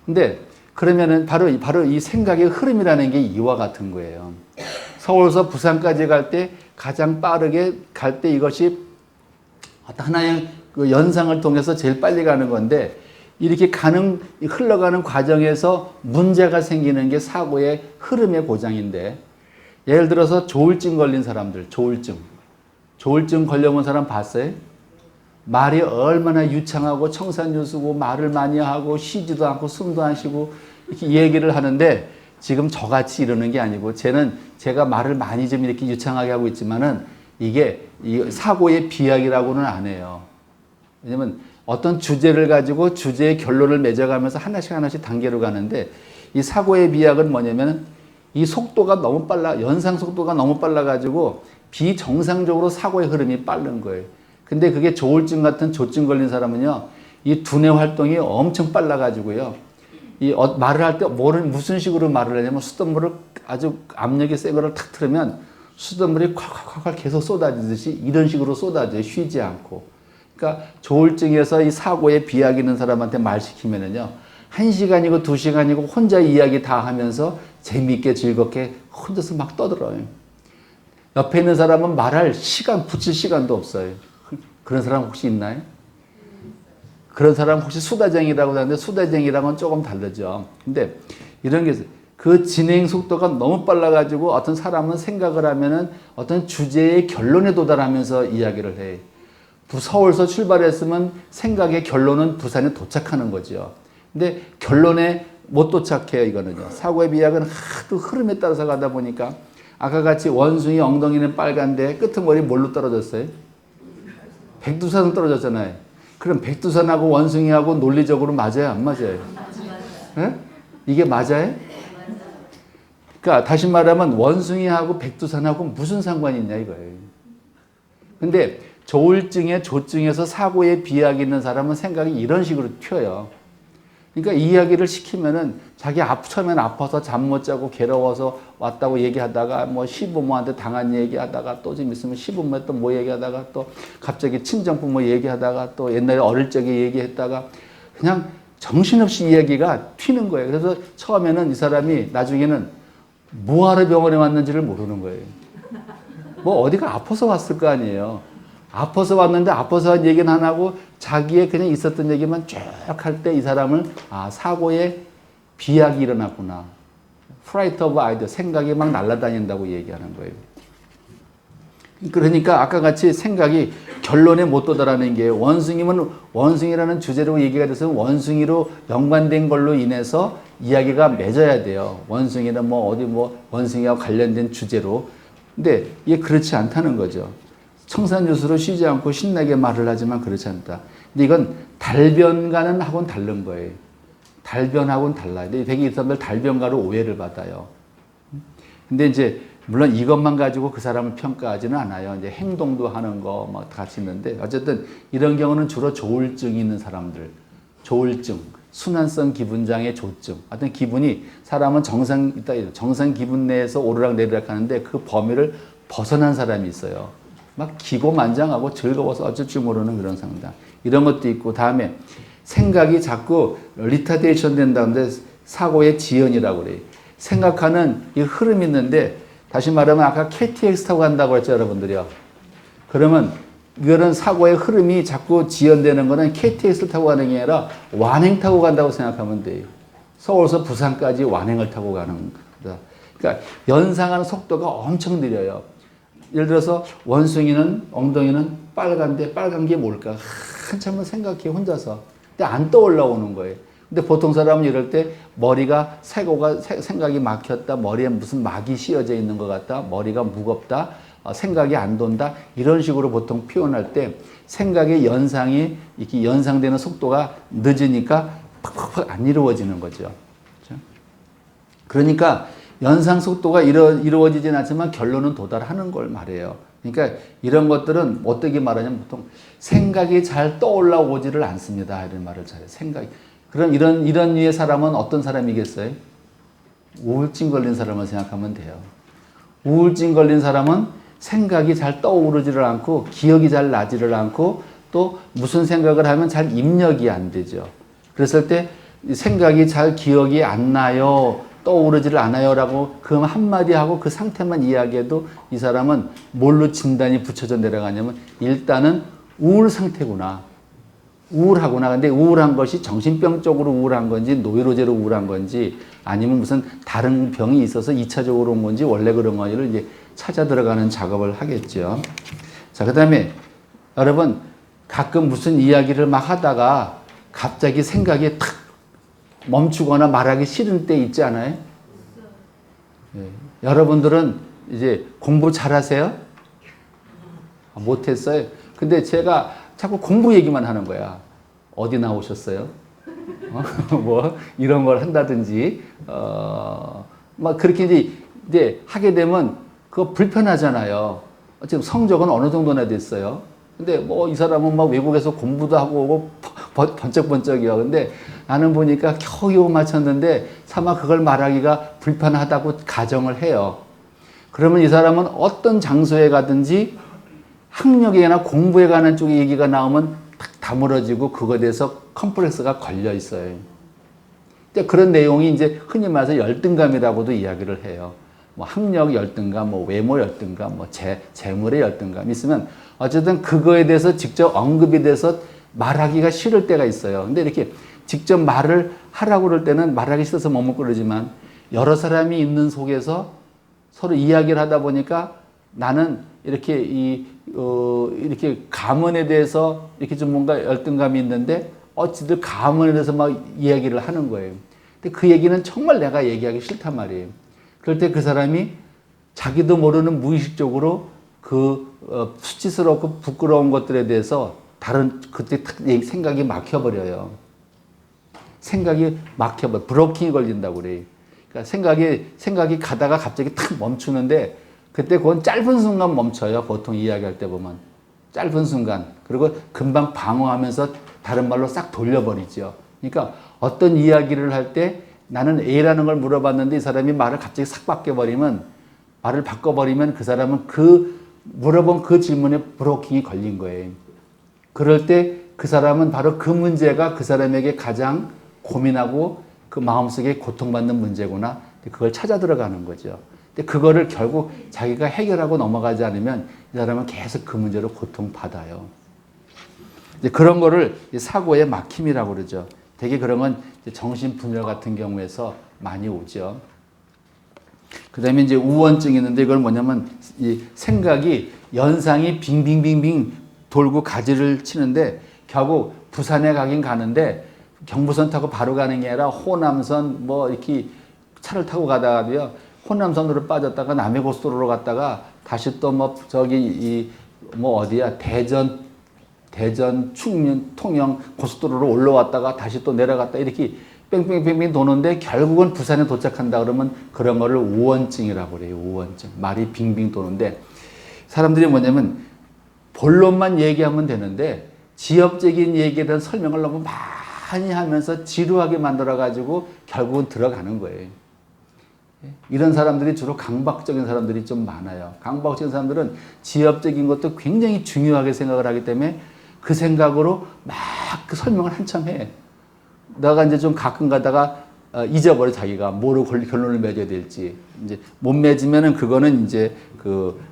근데 그러면은 바로 이 생각의 흐름이라는 게 이와 같은 거예요. 서울서 부산까지 갈 때 가장 빠르게 갈 때 이것이 하나의 그 연상을 통해서 제일 빨리 가는 건데 이렇게 흘러가는 과정에서 문제가 생기는 게 사고의 흐름의 고장인데 예를 들어서 조울증 걸린 사람들, 조울증 걸려본 사람 봤어요? 말이 얼마나 유창하고 청산유수고 말을 많이 하고 쉬지도 않고 숨도 안 쉬고 이렇게 얘기를 하는데 지금 저같이 이러는 게 아니고 제가 말을 많이 좀 이렇게 유창하게 하고 있지만은 이게 사고의 비약이라고는 안 해요. 왜냐면 어떤 주제를 가지고 주제의 결론을 맺어가면서 하나씩 단계로 가는데 이 사고의 비약은 뭐냐면 이 속도가 너무 연상 속도가 너무 빨라가지고 비정상적으로 사고의 흐름이 빠른 거예요. 근데 그게 조울증 같은 조증 걸린 사람은요, 이 두뇌 활동이 엄청 빨라가지고요, 말을 할 때 무슨 식으로 말을 하냐면 수돗물을 아주 압력이 센 거를 탁 틀으면 수돗물이 콸콸콸 계속 쏟아지듯이 이런 식으로 쏟아져요. 쉬지 않고. 그러니까 조울증에서 이 사고에 비약 있는 사람한테 말 시키면은요, 1시간이고 2시간이고 혼자 이야기 다 하면서 재미있게 즐겁게 혼자서 막 떠들어요. 옆에 있는 사람은 말할 붙일 시간도 없어요. 그런 사람 혹시 있나요? 그런 사람 혹시 수다쟁이라고 하는데 수다쟁이랑은 조금 다르죠. 근데 이런 게 그 진행 속도가 너무 빨라가지고 어떤 사람은 생각을 하면은 어떤 주제의 결론에 도달하면서 이야기를 해. 서울서 출발했으면 생각의 결론은 부산에 도착하는 거죠. 근데 결론에 못 도착해요, 이거는요. 사고의 비약은 하도 흐름에 따라서 가다 보니까 아까 같이 원숭이 엉덩이는 빨간데 끄트머리 뭘로 떨어졌어요? 백두산은 떨어졌잖아요. 그럼 백두산하고 원숭이하고 논리적으로 맞아요? 안 맞아요? 네? 이게 맞아요? 그러니까 다시 말하면 원숭이하고 백두산하고 무슨 상관이 있냐 이거예요. 근데 조증에서 사고에 비약이 있는 사람은 생각이 이런 식으로 튀어요. 그러니까 이 이야기를 시키면은 자기 처음엔 아파서 잠 못 자고 괴로워서 왔다고 얘기하다가 뭐 시부모한테 당한 얘기하다가 또 좀 있으면 시부모에 또 뭐 얘기하다가 또 갑자기 친정부모 얘기하다가 또 옛날에 어릴 적에 얘기했다가 그냥 정신없이 이야기가 튀는 거예요. 그래서 처음에는 이 사람이 나중에는 뭐하러 병원에 왔는지를 모르는 거예요. 뭐 어디가 아파서 왔을 거 아니에요. 아파서 왔는데 아파서 한 얘기는 안 하고 자기의 그냥 있었던 얘기만 쭉 할 때 이 사람을 사고에 비약이 일어났구나. Flight of idea, 생각이 막 날아다닌다고 얘기하는 거예요. 그러니까 아까 같이 생각이 결론에 못 도달하는 게 원숭이라는 주제로 얘기가 돼서 원숭이로 연관된 걸로 인해서 이야기가 맺어야 돼요. 원숭이는 원숭이와 관련된 주제로. 근데 이게 그렇지 않다는 거죠. 청산유수로 쉬지 않고 신나게 말을 하지만 그렇지 않다. 근데 이건 달변가는 하고는 다른 거예요. 달변하고는 달라요. 근데 되게 이 사람들 달변가로 오해를 받아요. 근데 이제 물론 이것만 가지고 그 사람을 평가하지는 않아요. 이제 행동도 하는 거 뭐 같이 있는데 어쨌든 이런 경우는 주로 조울증이 있는 사람들, 조울증, 순환성 기분장애 조증. 어떤 기분이 사람은 정상 기분 내에서 오르락 내리락 하는데 그 범위를 벗어난 사람이 있어요. 막 기고만장하고 즐거워서 어쩔 줄 모르는 그런 상황. 이런 것도 있고 다음에 생각이 자꾸 리타데이션 된다는데 사고의 지연이라고 그래요. 생각하는 이 흐름이 있는데 다시 말하면 아까 KTX 타고 간다고 했죠, 여러분들이요. 그러면 이거는 사고의 흐름이 자꾸 지연되는 거는 KTX를 타고 가는 게 아니라 완행 타고 간다고 생각하면 돼요. 서울에서 부산까지 완행을 타고 가는 거다. 그러니까 연상하는 속도가 엄청 느려요. 예를 들어서 원숭이는 엉덩이는 빨간데 빨간 게 뭘까? 한참을 생각해 혼자서. 근데 안 떠올라오는 거예요. 근데 보통 사람은 이럴 때 머리가 생각이 막혔다. 머리에 무슨 막이 씌어져 있는 것 같다. 머리가 무겁다. 생각이 안 돈다. 이런 식으로 보통 표현할 때 생각의 연상이 이렇게 연상되는 속도가 늦으니까 팍팍팍 안 이루어지는 거죠. 그렇죠? 그러니까 연상 속도가 이루어지진 않지만 결론은 도달하는 걸 말해요. 그러니까 이런 것들은 어떻게 말하냐면 보통 생각이 잘 떠올라오지를 않습니다. 이런 말을 잘해요. 생각이. 그럼 이런 류의 사람은 어떤 사람이겠어요? 우울증 걸린 사람을 생각하면 돼요. 우울증 걸린 사람은 생각이 잘 떠오르지를 않고 기억이 잘 나지를 않고 또 무슨 생각을 하면 잘 입력이 안 되죠. 그랬을 때 생각이 잘 기억이 안 나요. 떠오르지를 않아요 라고 그 한마디 하고 그 상태만 이야기해도 이 사람은 뭘로 진단이 붙여져 내려가냐면 일단은 우울 상태구나. 우울하구나. 근데 우울한 것이 정신병적으로 우울한 건지 노이로제로 우울한 건지 아니면 무슨 다른 병이 있어서 2차적으로 온 건지 원래 그런 건지를 이제 찾아 들어가는 작업을 하겠죠. 자, 그 다음에 여러분 가끔 무슨 이야기를 막 하다가 갑자기 생각이 탁 멈추거나 말하기 싫은 때 있지 않아요? 예. 여러분들은 이제 공부 잘하세요? 못했어요? 근데 제가 자꾸 공부 얘기만 하는 거야. 어디 나오셨어요? 뭐 이런 걸 한다든지 막 그렇게 이제 하게 되면 그거 불편하잖아요. 지금 성적은 어느 정도나 됐어요. 근데 뭐 이 사람은 막 외국에서 공부도 하고 오고 번쩍번쩍이요. 근데 나는 보니까 겨우 맞췄는데 차마 그걸 말하기가 불편하다고 가정을 해요. 그러면 이 사람은 어떤 장소에 가든지 학력이나 공부에 관한 쪽의 얘기가 나오면 딱 다물어지고 그거에 대해서 컴플렉스가 걸려 있어요. 그런 내용이 이제 흔히 말해서 열등감이라고도 이야기를 해요. 뭐 학력 열등감, 뭐 외모 열등감, 뭐 재물의 열등감 있으면 어쨌든 그거에 대해서 직접 언급이 돼서 말하기가 싫을 때가 있어요. 근데 이렇게 직접 말을 하라고 그럴 때는 말하기 싫어서 머뭇거리지만 여러 사람이 있는 속에서 서로 이야기를 하다 보니까 나는 이렇게 이렇게 가문에 대해서 이렇게 좀 뭔가 열등감이 있는데 어찌들 가문에 대해서 막 이야기를 하는 거예요. 근데 그 얘기는 정말 내가 얘기하기 싫단 말이에요. 그럴 때 그 사람이 자기도 모르는 무의식적으로 그 수치스럽고 부끄러운 것들에 대해서 그때 생각이 막혀버려요. 생각이 막혀버려. 브로킹이 걸린다고 그래요. 그러니까 생각이 가다가 갑자기 탁 멈추는데 그때 그건 짧은 순간 멈춰요. 보통 이야기할 때 보면. 짧은 순간. 그리고 금방 방어하면서 다른 말로 싹 돌려버리죠. 그러니까 어떤 이야기를 할 때 나는 A라는 걸 물어봤는데 이 사람이 말을 갑자기 싹 말을 바꿔버리면 그 사람은 물어본 그 질문에 브로킹이 걸린 거예요. 그럴 때 그 사람은 바로 그 문제가 그 사람에게 가장 고민하고 그 마음속에 고통받는 문제구나. 그걸 찾아 들어가는 거죠. 근데 그거를 결국 자기가 해결하고 넘어가지 않으면 이 사람은 계속 그 문제로 고통받아요. 이제 그런 거를 사고의 막힘이라고 그러죠. 되게 그런 건 정신분열 같은 경우에서 많이 오죠. 그 다음에 이제 우원증이 있는데 이걸 뭐냐면 이 생각이 연상이 빙빙빙빙 돌고 가지를 치는데 결국 부산에 가긴 가는데 경부선 타고 바로 가는 게 아니라 호남선 뭐 이렇게 차를 타고 가다가도요. 호남선으로 빠졌다가 남해고속도로로 갔다가 다시 또 뭐 저기 뭐 어디야 대전 대전, 충남, 통영 고속도로로 올라왔다가 다시 또 내려갔다 이렇게 뺑뺑뺑뺑 도는데 결국은 부산에 도착한다 그러면 그런 거를 우원증이라고 그래요. 우원증. 말이 빙빙 도는데 사람들이 뭐냐면 본론만 얘기하면 되는데 지엽적인 얘기에 대한 설명을 너무 많이 하면서 지루하게 만들어가지고 결국은 들어가는 거예요. 이런 사람들이 주로 강박적인 사람들이 좀 많아요. 강박적인 사람들은 지엽적인 것도 굉장히 중요하게 생각을 하기 때문에 그 생각으로 막 그 설명을 한참 해. 내가 이제 좀 가끔 가다가 잊어버려 자기가 뭐로 결론을 맺어야 될지. 이제 못 맺으면은 그거는 이제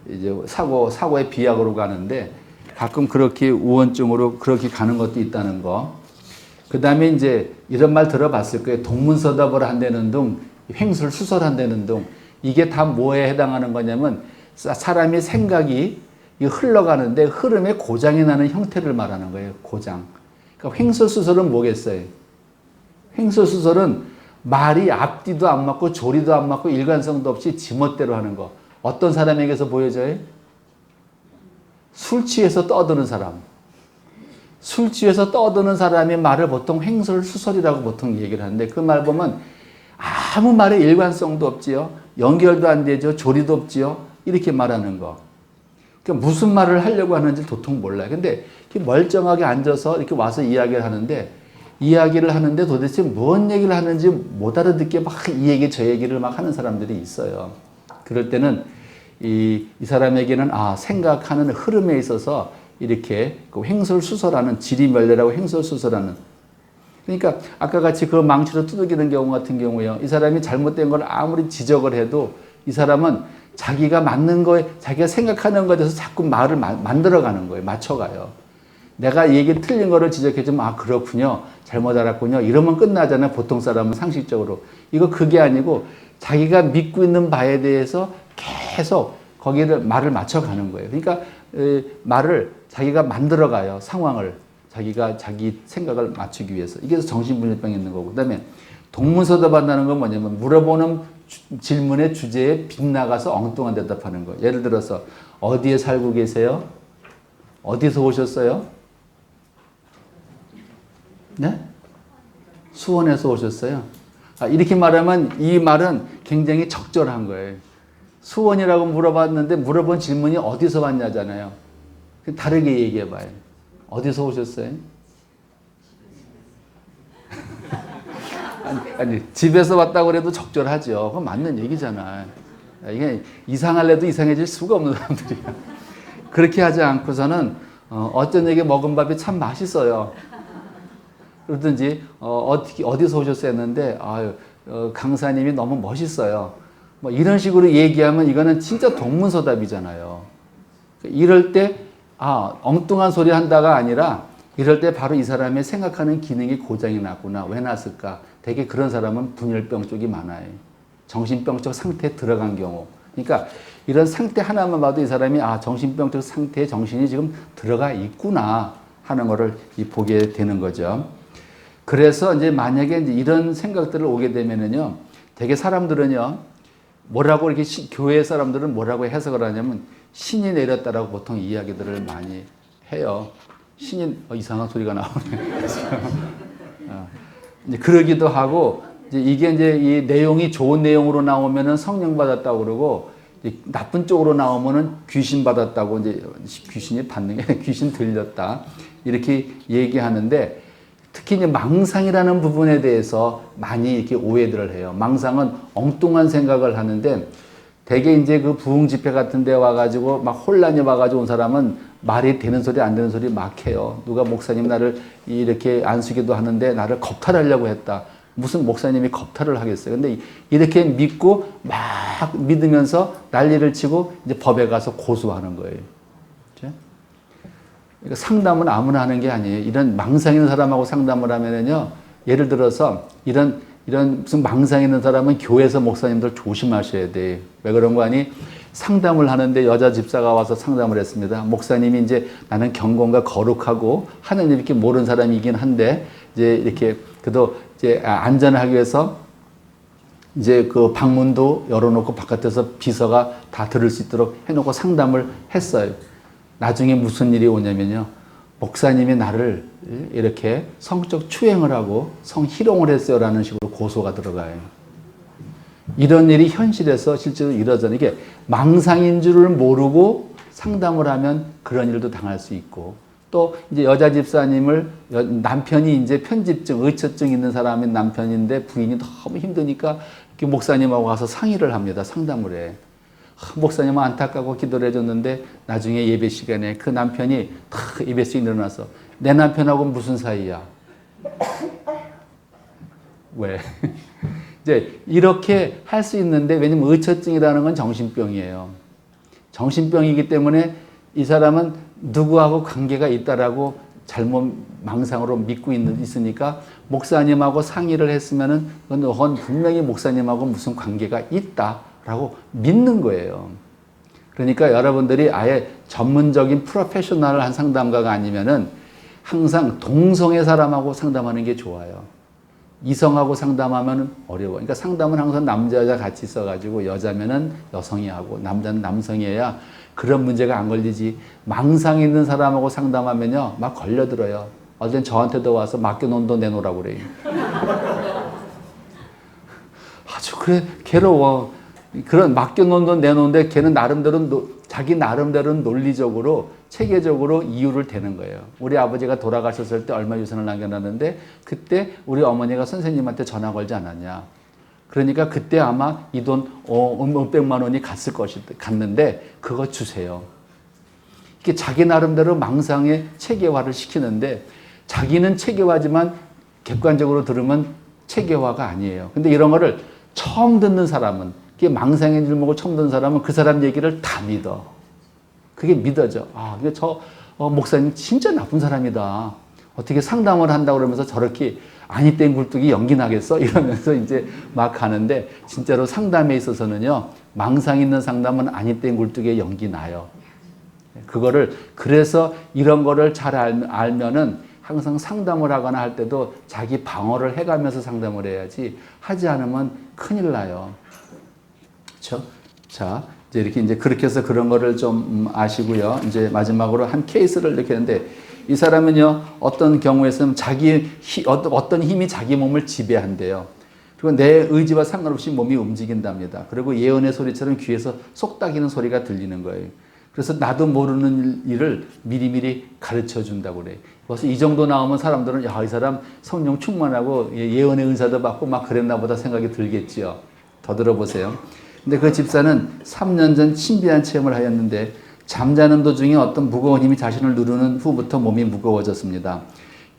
이제 사고의 비약으로 가는데 가끔 그렇게 우원증으로 그렇게 가는 것도 있다는 거. 그 다음에 이제 이런 말 들어봤을 거예요. 동문서답을 한다는 등, 횡설수설한다는 등. 이게 다 뭐에 해당하는 거냐면 사람의 생각이 흘러가는데 흐름에 고장이 나는 형태를 말하는 거예요. 고장. 그러니까 횡설수설은 뭐겠어요? 횡설수설은 말이 앞뒤도 안 맞고 조리도 안 맞고 일관성도 없이 지멋대로 하는 거. 어떤 사람에게서 보여져요? 술 취해서 떠드는 사람. 술 취해서 떠드는 사람의 말을 보통 횡설수설이라고 보통 얘기를 하는데 그 말 보면 아무 말에 일관성도 없지요. 연결도 안 되죠. 조리도 없지요. 이렇게 말하는 거. 그러니까 무슨 말을 하려고 하는지 도통 몰라요. 근데 이렇게 멀쩡하게 앉아서 이렇게 와서 이야기를 하는데 도대체 뭔 얘기를 하는지 못 알아듣게 막 이 얘기 저 얘기를 막 하는 사람들이 있어요. 그럴 때는 이 사람에게는 생각하는 흐름에 있어서 이렇게 그 횡설수설하는 지리멸렬하고 횡설수설하는 그러니까 아까 같이 그 망치로 두들기는 경우 같은 경우에요. 이 사람이 잘못된 걸 아무리 지적을 해도 이 사람은 자기가 맞는 거에 자기가 생각하는 것에 대해서 자꾸 말을 만들어가는 거예요. 맞춰가요. 내가 얘기 틀린 거를 지적해주면 그렇군요. 잘못 알았군요. 이러면 끝나잖아요. 보통 사람은 상식적으로. 이거 그게 아니고 자기가 믿고 있는 바에 대해서 계속 거기를 말을 맞춰가는 거예요. 그러니까 말을 자기가 만들어가요. 상황을. 자기가 자기 생각을 맞추기 위해서. 이게 정신분열병이 있는 거고. 그 다음에 동문서답한다는 건 뭐냐면 물어보는 질문의 주제에 빗나가서 엉뚱한 대답하는 거예요. 예를 들어서 어디에 살고 계세요? 어디서 오셨어요? 네? 수원에서 오셨어요? 이렇게 말하면 이 말은 굉장히 적절한 거예요. 수원이라고 물어봤는데 물어본 질문이 어디서 왔냐잖아요. 다르게 얘기해봐요. 어디서 오셨어요? 아니, 집에서 왔다고 그래도 적절하죠. 그건 맞는 얘기잖아. 이게 이상할래도 이상해질 수가 없는 사람들이야. 그렇게 하지 않고서는 어떤 얘기 먹은 밥이 참 맛있어요. 그러든지 어디서 오셨어요 했는데 강사님이 너무 멋있어요. 뭐 이런 식으로 얘기하면 이거는 진짜 동문서답이잖아요. 이럴 때 엉뚱한 소리 한다가 아니라 이럴 때 바로 이 사람의 생각하는 기능이 고장이 났구나. 왜 났을까? 되게 그런 사람은 분열병 쪽이 많아요. 정신병적 상태에 들어간 경우. 그러니까 이런 상태 하나만 봐도 이 사람이 정신병적 상태에 정신이 지금 들어가 있구나 하는 거를 보게 되는 거죠. 그래서 이제 만약에 이제 이런 생각들을 오게 되면은요, 되게 사람들은요, 뭐라고 이렇게 교회 사람들은 뭐라고 해석을 하냐면 신이 내렸다라고 보통 이야기들을 많이 해요. 신이 이상한 소리가 나오네. 이제 그러기도 하고 이게 이제 이 내용이 좋은 내용으로 나오면은 성령 받았다고 그러고 나쁜 쪽으로 나오면은 귀신 받았다고 이제 귀신이 받는 게 귀신 들렸다 이렇게 얘기하는데 특히 이제 망상이라는 부분에 대해서 많이 이렇게 오해들을 해요. 망상은 엉뚱한 생각을 하는데 대개 이제 그 부흥 집회 같은 데 와가지고 막 혼란이 와가지고 온 사람은 말이 되는 소리 안 되는 소리 막 해요. 누가 목사님 나를 이렇게 안수기도 하는데 나를 겁탈하려고 했다. 무슨 목사님이 겁탈을 하겠어요. 근데 이렇게 믿고 막 믿으면서 난리를 치고 이제 법에 가서 고소하는 거예요. 그렇죠? 그러니까 상담은 아무나 하는 게 아니에요. 이런 망상 있는 사람하고 상담을 하면은요, 예를 들어서 이런 무슨 망상 있는 사람은 교회에서 목사님들 조심하셔야 돼. 왜 그런 거 아니? 상담을 하는데 여자 집사가 와서 상담을 했습니다. 목사님이 이제 나는 경건과 거룩하고 하나님 이렇게 모르는 사람이긴 한데 이제 이렇게 그래도 이제 안전하기 위해서 이제 그 방문도 열어놓고 바깥에서 비서가 다 들을 수 있도록 해놓고 상담을 했어요. 나중에 무슨 일이 오냐면요. 목사님이 나를 이렇게 성적 추행을 하고 성희롱을 했어요라는 식으로 고소가 들어가요. 이런 일이 현실에서 실제로 이루어져요. 이게 망상인 줄을 모르고 상담을 하면 그런 일도 당할 수 있고, 또 이제 여자 집사님을 남편이 이제 편집증, 의처증 있는 사람인 남편인데 부인이 너무 힘드니까 목사님하고 가서 상의를 합니다. 상담을 해. 목사님은 안타깝고 기도를 해줬는데 나중에 예배 시간에 그 남편이 탁 예배씩 일어나서 내 남편하고 무슨 사이야? 왜? 이제 이렇게 할 수 있는데, 왜냐면 의처증이라는 건 정신병이에요. 정신병이기 때문에 이 사람은 누구하고 관계가 있다라고 잘못 망상으로 믿고 있으니까 목사님하고 상의를 했으면은 그건 분명히 목사님하고 무슨 관계가 있다라고 믿는 거예요. 그러니까 여러분들이 아예 전문적인 프로페셔널 한 상담가가 아니면은 항상 동성애 사람하고 상담하는 게 좋아요. 이성하고 상담하면 어려워. 그러니까 상담은 항상 남자, 여자 같이 있어가지고 여자면은 여성이 하고 남자는 남성이 해야 그런 문제가 안 걸리지. 망상 있는 사람하고 상담하면요, 막 걸려들어요. 어젠 저한테도 와서 맡겨놓은 돈 내놓으라고 그래요. 아주 그래, 괴로워. 그런 맡겨놓은 돈 내놓는데 걔는 나름대로, 자기 나름대로는 논리적으로, 체계적으로 이유를 대는 거예요. 우리 아버지가 돌아가셨을 때 얼마 유산을 남겨놨는데 그때 우리 어머니가 선생님한테 전화 걸지 않았냐. 그러니까 그때 아마 이 돈 500만 원이 갔는데 그거 주세요. 이게 자기 나름대로 망상의 체계화를 시키는데, 자기는 체계화지만 객관적으로 들으면 체계화가 아니에요. 근데 이런 거를 처음 듣는 사람은, 이게 망상의 길목을 처음 듣는 사람은 그 사람 얘기를 다 믿어. 그게 믿어져. 아, 이게 목사님 진짜 나쁜 사람이다. 어떻게 상담을 한다고 그러면서 저렇게 아니 땐 굴뚝이 연기 나겠어? 이러면서 이제 막 가는데, 진짜로 상담에 있어서는요, 망상 있는 상담은 아니 땐 굴뚝에 연기 나요. 그래서 이런 거를 잘 알면은 항상 상담을 하거나 할 때도 자기 방어를 해가면서 상담을 해야지, 하지 않으면 큰일 나요. 그렇죠? 자, 이제 그렇게 해서 그런 거를 좀 아시고요. 이제 마지막으로 한 케이스를 이렇게 했는데, 이 사람은요, 어떤 경우에서는 어떤 힘이 자기 몸을 지배한대요. 그리고 내 의지와 상관없이 몸이 움직인답니다. 그리고 예언의 소리처럼 귀에서 속닥이는 소리가 들리는 거예요. 그래서 나도 모르는 일을 미리미리 가르쳐 준다고 그래요. 그래서 이 정도 나오면 사람들은, 야, 이 사람 성령 충만하고 예언의 은사도 받고 막 그랬나 보다 생각이 들겠지요. 더 들어보세요. 근데 그 집사는 3년 전 신비한 체험을 하였는데, 잠자는 도중에 어떤 무거운 힘이 자신을 누르는 후부터 몸이 무거워졌습니다.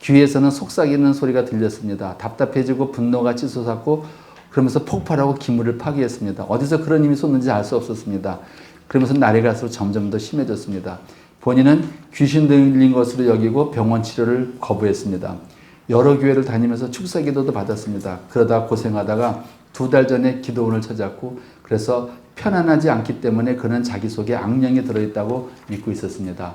귀에서는 속삭이는 소리가 들렸습니다. 답답해지고 분노가 치솟았고, 그러면서 폭발하고 기물을 파괴했습니다. 어디서 그런 힘이 솟는지 알 수 없었습니다. 그러면서 날이 갈수록 점점 더 심해졌습니다. 본인은 귀신 들린 것으로 여기고 병원 치료를 거부했습니다. 여러 교회를 다니면서 축사 기도도 받았습니다. 그러다 고생하다가 2달 전에 기도원을 찾았고, 그래서 편안하지 않기 때문에 그는 자기 속에 악령이 들어있다고 믿고 있었습니다.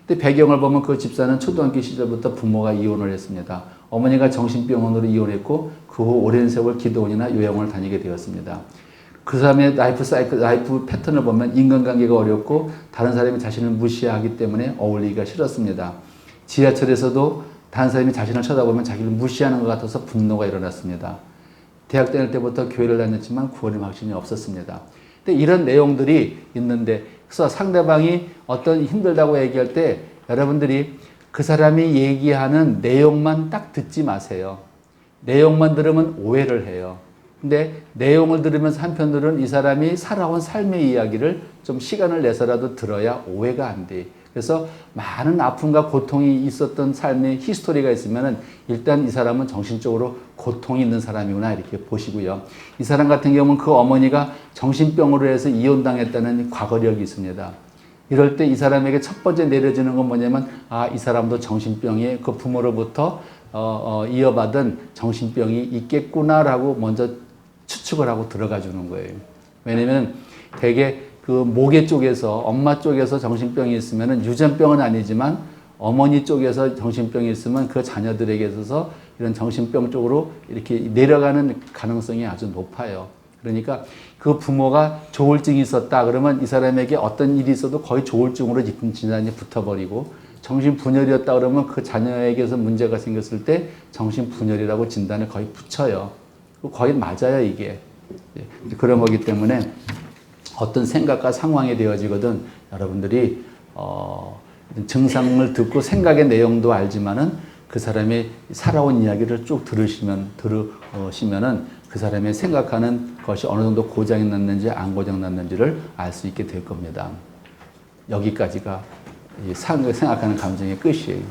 근데 배경을 보면 그 집사는 초등학교 시절부터 부모가 이혼을 했습니다. 어머니가 정신병원으로 이혼했고, 그 후 오랜 세월 기도원이나 요양원을 다니게 되었습니다. 그 사람의 라이프 패턴을 보면 인간관계가 어렵고 다른 사람이 자신을 무시하기 때문에 어울리기가 싫었습니다. 지하철에서도 다른 사람이 자신을 쳐다보면 자기를 무시하는 것 같아서 분노가 일어났습니다. 대학 다닐 때부터 교회를 다녔지만 구원의 확신이 없었습니다. 근데 이런 내용들이 있는데, 그래서 상대방이 어떤 힘들다고 얘기할 때 여러분들이 그 사람이 얘기하는 내용만 딱 듣지 마세요. 내용만 들으면 오해를 해요. 근데 내용을 들으면서 한편으로는 이 사람이 살아온 삶의 이야기를 좀 시간을 내서라도 들어야 오해가 안 돼. 그래서 많은 아픔과 고통이 있었던 삶의 히스토리가 있으면은 일단 이 사람은 정신적으로 고통이 있는 사람이구나 이렇게 보시고요. 이 사람 같은 경우는 그 어머니가 정신병으로 해서 이혼당했다는 과거력이 있습니다. 이럴 때 이 사람에게 첫 번째 내려지는 건 뭐냐면, 아, 이 사람도 정신병에 그 부모로부터 이어받은 정신병이 있겠구나라고 먼저 추측을 하고 들어가 주는 거예요. 왜냐면 되게 그 모계 쪽에서, 엄마 쪽에서 정신병이 있으면 유전병은 아니지만 어머니 쪽에서 정신병이 있으면 그 자녀들에게 있어서 이런 정신병 쪽으로 이렇게 내려가는 가능성이 아주 높아요. 그러니까 그 부모가 조울증이 있었다 그러면 이 사람에게 어떤 일이 있어도 거의 조울증으로 진단이 붙어버리고, 정신분열이었다 그러면 그 자녀에게서 문제가 생겼을 때 정신분열이라고 진단을 거의 붙여요. 거의 맞아요, 이게. 그런 거기 때문에 어떤 생각과 상황이 되어지거든 여러분들이 증상을 듣고 생각의 내용도 알지만은 그 사람의 살아온 이야기를 쭉 들으시면은 그 사람의 생각하는 것이 어느 정도 고장이 났는지 안 고장 났는지를 알 수 있게 될 겁니다. 여기까지가 생각하는 감정의 끝이에요.